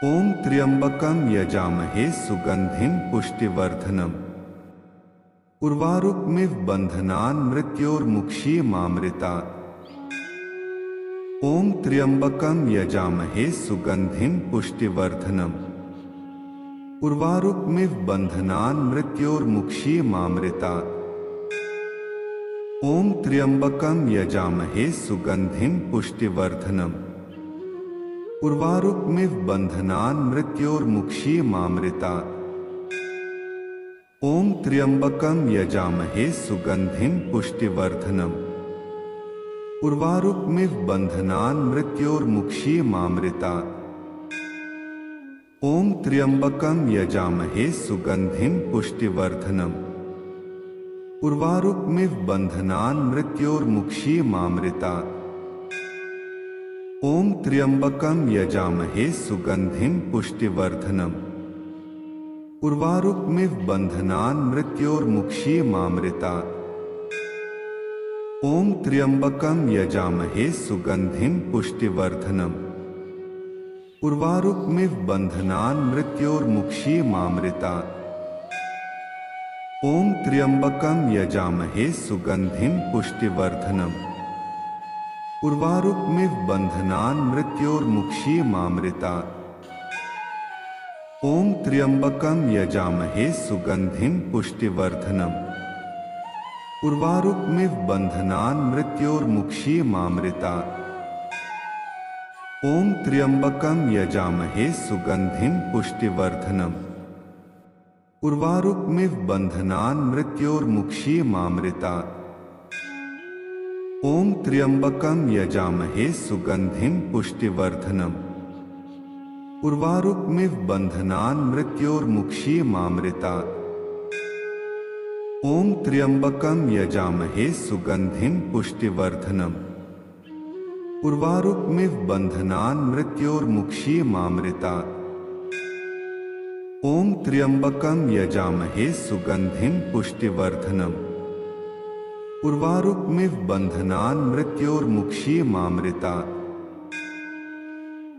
ओम त्र्यंबकम यजामहे सुगंधिम पुष्टिवर्धनम उर्वारुकमिव बंधनान् मृत्योर्मुक्षीयमामृतात्। ओम त्र्यंबकम यजामहे सुगंधिम पुष्टिवर्धनम उर्वारुकमिव बंधनान् मृत्योर्मुक्षीयमामृतात्। ओम त्र्यंबकम यजामहे सुगंधिम पुष्टिवर्धनम उर्वारुकमिव बंधनान् मृत्योर्मुक्षीयमामृतात्। ओम त्र्यंबकम यजामहे सुगंधिम पुष्टिवर्धनम उर्वारुकमिव बंधनान् मृत्योर्मुक्षीयमामृतात्। ओम त्र्यंबकम यजामहे सुगंधिम पुष्टिवर्धनम उर्वारुकमिव बंधनान् मृत्योर्मुक्षीयमामृतात्। ओम त्र्यंबकम यजामहे सुगंधिम पुष्टिवर्धनम उर्वारुकमिव बंधनान् मृत्योर्मुक्षीयमामृतात्। ओम त्र्यंबकम यजामहे सुगंधिम पुष्टिवर्धनम उर्वारुकमिव बंधनान् मृत्योर्मुक्षीयमामृतात्। ओम त्र्यंबकम यजामहे सुगंधिम पुष्टिवर्धनम उर्वारुकमिव बंधनान् मृत्योर्मुक्षीयमामृतात्। ओम त्र्यंबकम यजामहे सुगंधिम पुष्टिवर्धनम उर्वारुकमिव बंधनान् मृत्योर्मुक्षीयमामृतात्। ओम त्र्यंबकम यजामहे सुगंधिम पुष्टिवर्धनम उर्वारुकमिव बंधनान् मृत्योर्मुक्षीयमामृतात्। ओम त्र्यंबकम यजामहे सुगंधिम पुष्टिवर्धनम उर्वारुकमिव बंधनान् मृत्योर्मुक्षीयमामृतात्। ओम त्र्यंबकम यजामहे सुगंधिम पुष्टिवर्धनम उर्वारुकमिव बंधनान् मृत्योर्मुक्षीयमामृतात्। ओम त्र्यंबकम यजामहे सुगंधिम पुष्टिवर्धनम उर्वारुकमिव बंधनान् मृत्योर्मुक्षीयमामृतात्।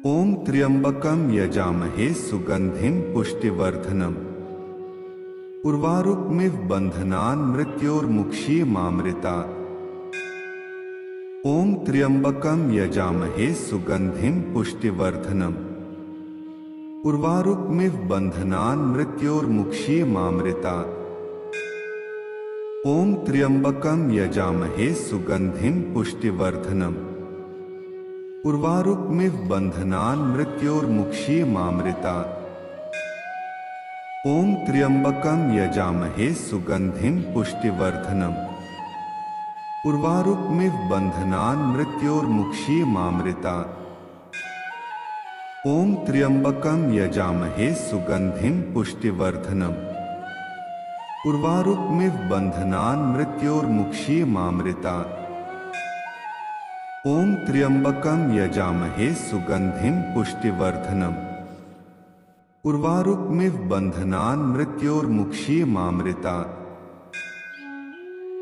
ओम त्र्यंबकम यजामहे सुगंधिम पुष्टिवर्धनम उर्वारुकमिव बंधनान् मृत्योर्मुक्षीयमामृतात्। ओम त्र्यंबकम यजामहे सुगंधिम पुष्टिवर्धनम उर्वारुकमिव बंधनान् मृत्योर्मुक्षीयमामृतात्। ओम त्र्यंबकम यजामहे सुगंधिम पुष्टिवर्धनम उर्वारुकमिव बंधनान् मृत्योर्मुक्षीयमामृतात्। ओम त्र्यंबकम यजामहे सुगंधिम पुष्टिवर्धनम उर्वारुकमिव बंधनान् मृत्योर्मुक्षीयमामृतात्। ओम त्र्यंबकम यजामहे सुगंधिम पुष्टिवर्धनम उर्वारुकमिव बंधनान् मृत्योर्मुक्षीयमामृतात्। ओम त्र्यंबकम यजामहे सुगंधिम पुष्टिवर्धनम उर्वारुकमिव बंधनान् मृत्योर्मुक्षीयमामृतात्।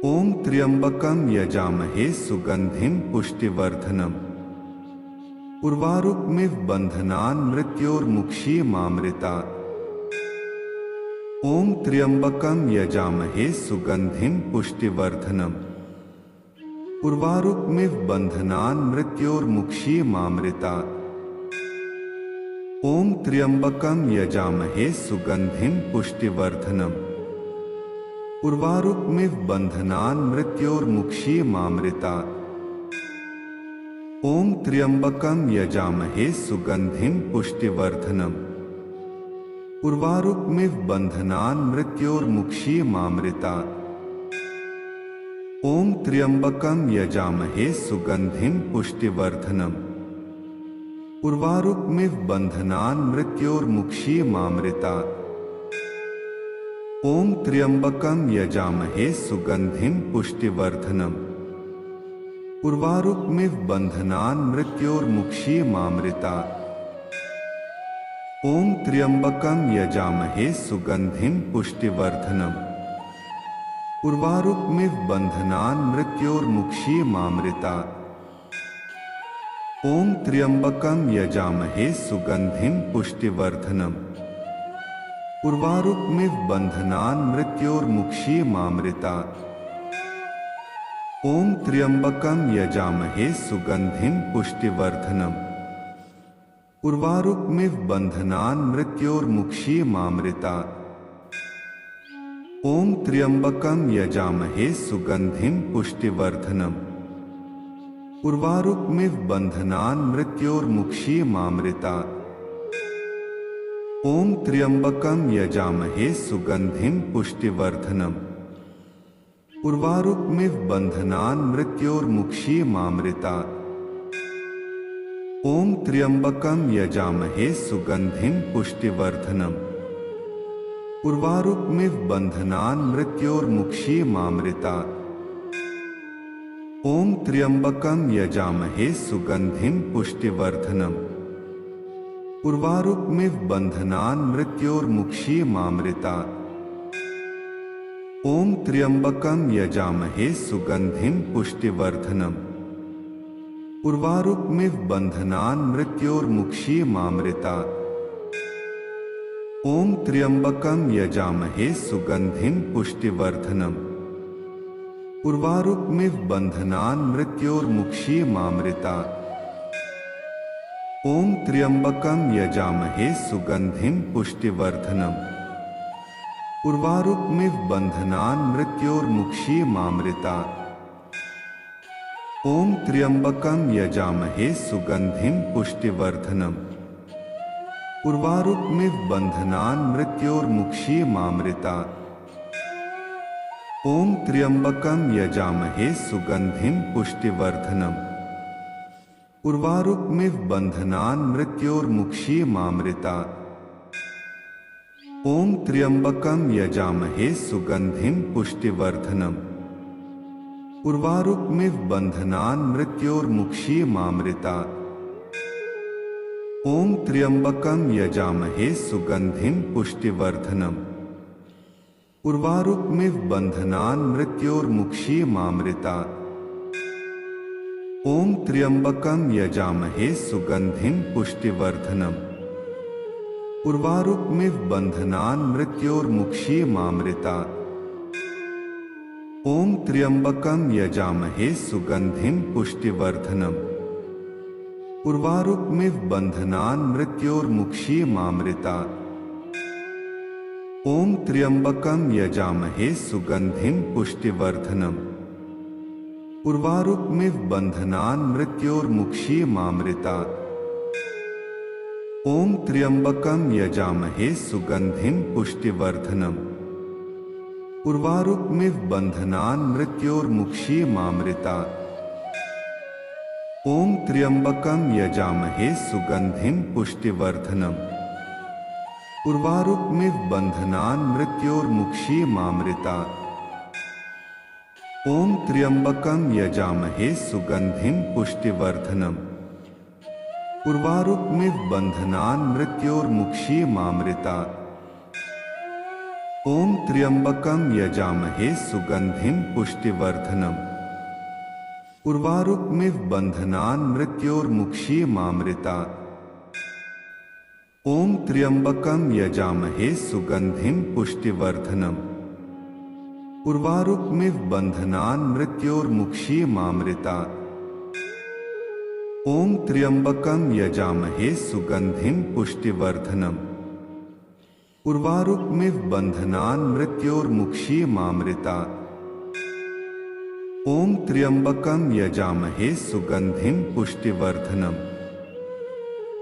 ओम त्र्यंबकम यजामहे सुगंधिम पुष्टिवर्धनम उर्वारुकमिव बंधनान् मृत्योर्मुक्षीयमामृतात्। ओम त्र्यंबकम यजामहे सुगंधिम पुष्टिवर्धनम उर्वारुकमिव बंधनान् मृत्योर्मुक्षीयमामृतात्। ओम त्र्यंबकम यजामहे सुगंधिम पुष्टिवर्धनम उर्वारुकमिव बंधनान् मृत्योर्मुक्षीयमामृतात्। ओम त्र्यंबकम यजामहे सुगंधिम पुष्टिवर्धनम उर्वारुकमिव बंधनान् मृत्योर्मुक्षीयमामृतात्। ओम त्र्यंबकम यजामहे सुगंधिम पुष्टिवर्धनम उर्वारुकमिव बंधनान् मृत्योर्मुक्षीयमामृतात्। ओम त्र्यंबकम यजामहे सुगंधिम पुष्टिवर्धनम उर्वारुकमिव बंधनान् मृत्योर्मुक्षीयमामृतात्। ओम त्र्यंबकम यजामहे सुगंधिम पुष्टिवर्धनम उर्वारुकमिव बंधनान् मृत्योर्मुक्षीयमामृतात्। ओम त्र्यंबकम यजामहे सुगंधिम पुष्टिवर्धनम उर्वारुकमिव बंधनान् मृत्योर्मुक्षीयमामृतात्। ओम त्र्यंबकम यजामहे सुगंधिम पुष्टिवर्धनम उर्वारुकमिव बंधनान् मृत्योर्मुक्षीयमामृतात्। ओम त्र्यंबकम यजामहे सुगंधिम पुष्टिवर्धनम उर्वारुकमिव बंधनान् मृत्योर्मुक्षीयमामृतात्। ओम त्र्यंबकम यजामहे सुगंधिम पुष्टिवर्धनम उर्वारुकमिव बंधनान् मृत्योर्मुक्षीयमामृतात्। ओम त्र्यंबकम यजामहे सुगंधिम पुष्टिवर्धनम उर्वारुकमिव बंधनान् मृत्योर्मुक्षीयमामृतात्। ओम त्र्यंबकम यजामहे सुगंधिम पुष्टिवर्धनम उर्वारुकमिव बंधनान् मृत्योर्मुक्षीयमामृतात्। ओम त्र्यंबकम यजामहे सुगंधिम पुष्टिवर्धनम उर्वारुकमिव बंधनान् मृत्योर्मुक्षीयमामृतात्। ओम त्र्यंबकम यजामहे सुगंधिं पुष्टिवर्धनम् उर्वारुकमिव बन्धनान् मृत्योर्मुक्षीयमामृतात्। ओम त्र्यंबकम यजामहे सुगंधिं पुष्टिवर्धनम् उर्वारुकमिव बन्धनान् मृत्योर्मुक्षीयमामृतात्। ओम त्र्यंबकम यजामहे सुगंधिं पुष्टिवर्धनम् उर्वारुकमिव बन्धनान् मृत्योर्मुक्षीयमामृतात्। ओम त्र्यंबकम यजामहे सुगंधिं पुष्टिवर्धनम् उर्वारुकमिव बन्धनान् मृत्योर्मुक्षीयमामृतात्। ओम त्र्यंबकम यजामहे सुगंधिं पुष्टिवर्धनम् उर्वारुकमिव बन्धनान् मृत्योर्मुक्षीयमामृतात्। ओम त्र्यंबकम यजामहे सुगंधिं पुष्टिवर्धनम् उर्वारुकमिव बन्धनान् मृत्योर्मुक्षीयमामृतात्। ओम त्र्यंबकम यजामहे सुगंधिं पुष्टिवर्धनम् उर्वारुकमिव बन्धनान् मृत्योर्मुक्षीयमामृतात्। ओम त्र्यंबकम यजामहे सुगंधिं पुष्टिवर्धनम् उर्वारुकमिव बन्धनान् मृत्योर्मुक्षीयमामृतात्। ओम त्र्यंबकम यजामहे सुगंधिं पुष्टिवर्धनम् उर्वारुकमिव बन्धनान् मृत्योर्मुक्षीयमामृतात्। ओम त्र्यंबकम यजामहे सुगंधिं पुष्टिवर्धनम् उर्वारुकमिव बन्धनान् मृत्योर्मुक्षीयमामृतात्। ओम त्र्यंबकम यजामहे सुगंधिं पुष्टिवर्धनम् उर्वारुकमिव बन्धनान् मृत्योर्मुक्षीयमामृतात्। ओम त्र्यंबकम यजामहे सुगंधिं पुष्टिवर्धनम् उर्वारुकमिव बन्धनान् मृत्योर्मुक्षीयमामृतात्। ओम त्र्यंबकम यजामहे सुगंधिं पुष्टिवर्धनम् उर्वारुकमिव बन्धनान् मृत्योर्मुक्षीयमामृतात्। ओम त्र्यंबकम यजामहे सुगंधिं पुष्टिवर्धनम् उर्वारुकमिव बन्धनान् मृत्योर्मुक्षीयमामृतात्। ओम त्र्यंबकम यजामहे सुगंधिं पुष्टिवर्धनम् उर्वारुकमिव बन्धनान् मृत्योर्मुक्षीयमामृतात्। ओम त्र्यंबकम यजामहे सुगंधिं पुष्टिवर्धनम्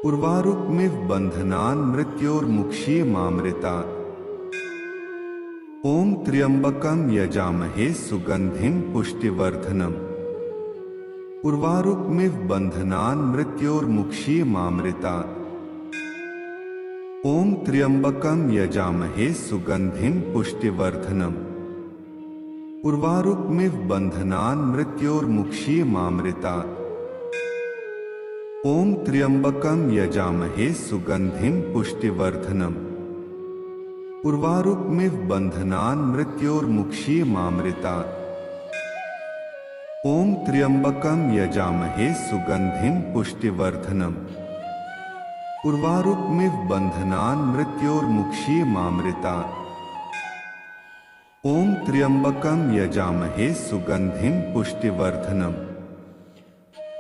उर्वारुकमिव बन्धनान् मृत्योर्मुक्षीयमामृतात्। ओम त्र्यंबकम यजामहे सुगंधिं पुष्टिवर्धनम् उर्वारुकमिव बन्धनान् मृत्योर्मुक्षीयमामृतात्। ओम त्र्यंबकम यजामहे सुगंधिं पुष्टिवर्धनम् उर्वारुकमिव बन्धनान् मृत्योर्मुक्षीयमामृतात्। ओम त्र्यंबकम यजामहे सुगंधिं पुष्टिवर्धनम् उर्वारुकमिव बन्धनान् मृत्योर्मुक्षीयमामृतात्। ओम त्र्यंबकम यजामहे सुगंधिं पुष्टिवर्धनम् उर्वारुकमिव बन्धनान् मृत्योर्मुक्षीयमामृतात्। ओम त्र्यंबकम यजामहे सुगंधिं पुष्टिवर्धनम्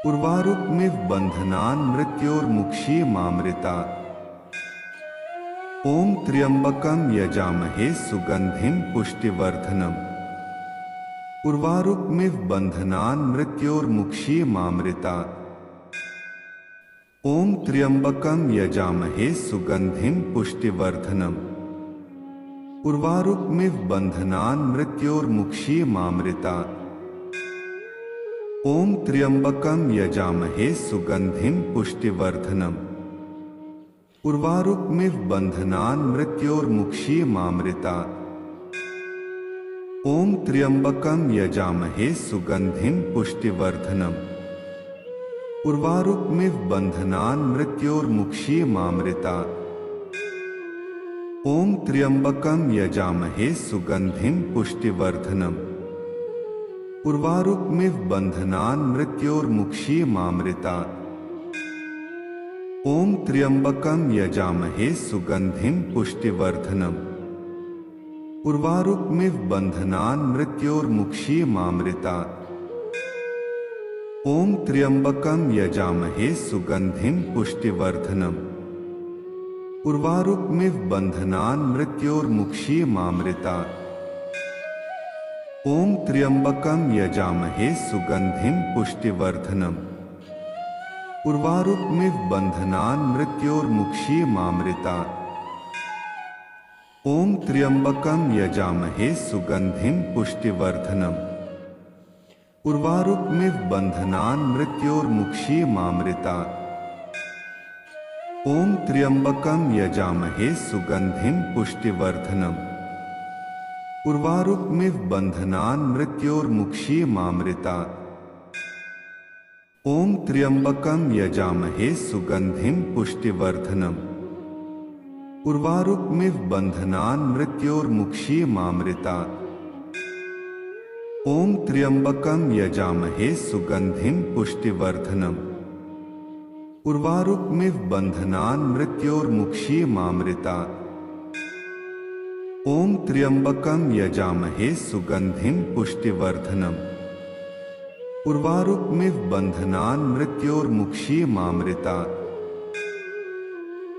उर्वारुकमिव बन्धनान् मृत्योर्मुक्षीयमामृतात्। ओम त्र्यंबकम यजामहे सुगंधिं पुष्टिवर्धनम् उर्वारुकमिव बन्धनान् मृत्योर्मुक्षीयमामृतात्। ओम त्र्यंबकम यजामहे सुगंधिं पुष्टिवर्धनम् उर्वारुकमिव बन्धनान् मृत्योर्मुक्षीयमामृतात्। ओम त्र्यंबकम यजामहे सुगंधिं पुष्टिवर्धनम् उर्वारुकमिव बन्धनान् मृत्योर्मुक्षीयमामृतात्। ओम त्र्यंबकम यजामहे सुगंधिं पुष्टिवर्धनम् उर्वारुकमिव बन्धनान् मृत्योर्मुक्षीयमामृतात्। ओम त्र्यंबकम यजामहे सुगंधिं पुष्टिवर्धनम् उर्वारुकमिव बन्धनान् मृत्योर्मुक्षीयमामृतात्। ओम त्र्यंबकम यजामहे सुगंधिम पुष्टिवर्धनम उर्वारुकमिव बंधनान् मृत्योर्मुक्षीयमामृतात्। ओम त्र्यंबकम यजामहे सुगंधिम पुष्टिवर्धनम उर्वारुकमिव बंधनान् मृत्योर्मुक्षीयमामृतात्। ओम त्र्यंबकम यजामहे सुगंधिम पुष्टिवर्धनम उर्वारुकमिव बंधनान् मृत्योर्मुक्षीयमामृतात्। ओम त्र्यंबकम यजामहे सुगंधिम पुष्टिवर्धनम उर्वारुकमिव बंधनान् मृत्योर्मुक्षीयमामृतात्। ओम त्र्यंबकम यजामहे सुगंधिम पुष्टिवर्धनम उर्वारुकमिव बंधनान् मृत्योर्मुक्षीयमामृतात्। ओम त्र्यंबकम यजामहे सुगंधिम पुष्टिवर्धनम उर्वारुकमिव बंधनान् मृत्योर्मुक्षीयमामृतात्। ओम त्र्यंबकम यजामहे सुगंधिम पुष्टिवर्धनम उर्वारुकमिव बंधनान् मृत्योर्मुक्षीयमामृतात्। ओम त्र्यंबकम यजामहे सुगंधिम पुष्टिवर्धनम उर्वारुकमिव बंधनान् मृत्योर्मुक्षीयमामृतात्।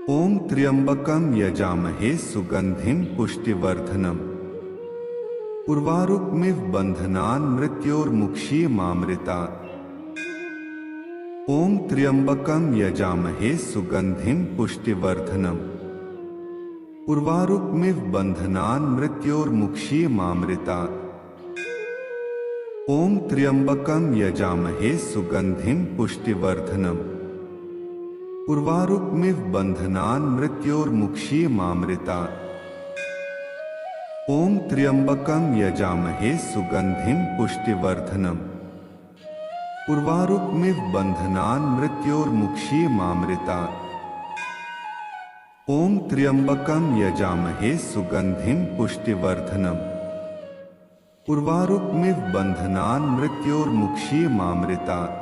ओम त्र्यंबकम यजामहे सुगंधिम पुष्टिवर्धनम उर्वारुकमिव बंधनान् मृत्योर्मुक्षीयमामृतात्। ओम त्र्यंबकम यजामहे सुगंधिम पुष्टिवर्धनम उर्वारुकमिव बंधनान् मृत्योर्मुक्षीयमामृतात्। ओम त्र्यंबकम यजामहे सुगंधिम पुष्टिवर्धनम उर्वारुकमिव बंधनान् मृत्योर्मुक्षीयमामृतात्। ओम त्र्यंबकम यजामहे सुगंधिम पुष्टिवर्धनम उर्वारुकमिव बंधनान् मृत्योर्मुक्षीयमामृतात्। ओम त्र्यंबकम यजामहे सुगंधिम पुष्टिवर्धनम उर्वारुकमिव बंधनान् मृत्योर्मुक्षीयमामृतात्।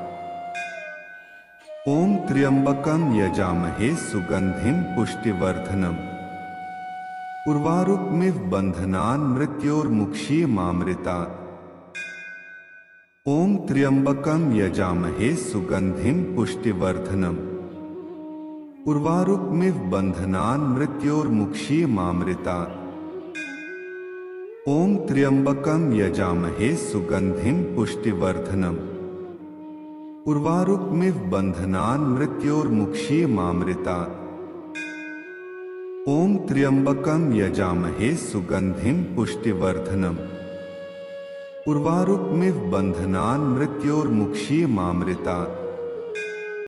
ओम त्र्यंबकम यजामहे सुगंधिम पुष्टिवर्धनम उर्वारुकमिव बंधनान् मृत्योर्मुक्षीयमामृतात्। ओम त्र्यंबकम यजामहे सुगंधिम पुष्टिवर्धनम उर्वारुकमिव बंधनान् मृत्योर्मुक्षीयमामृतात्। ओम त्र्यंबकम यजामहे सुगंधिम पुष्टिवर्धनम उर्वारुकमिव बंधनान् मृत्योर्मुक्षीयमामृतात्। ओम त्र्यंबकम यजामहे सुगंधिम पुष्टिवर्धनम उर्वारुकमिव बंधनान् मृत्योर्मुक्षीयमामृतात्।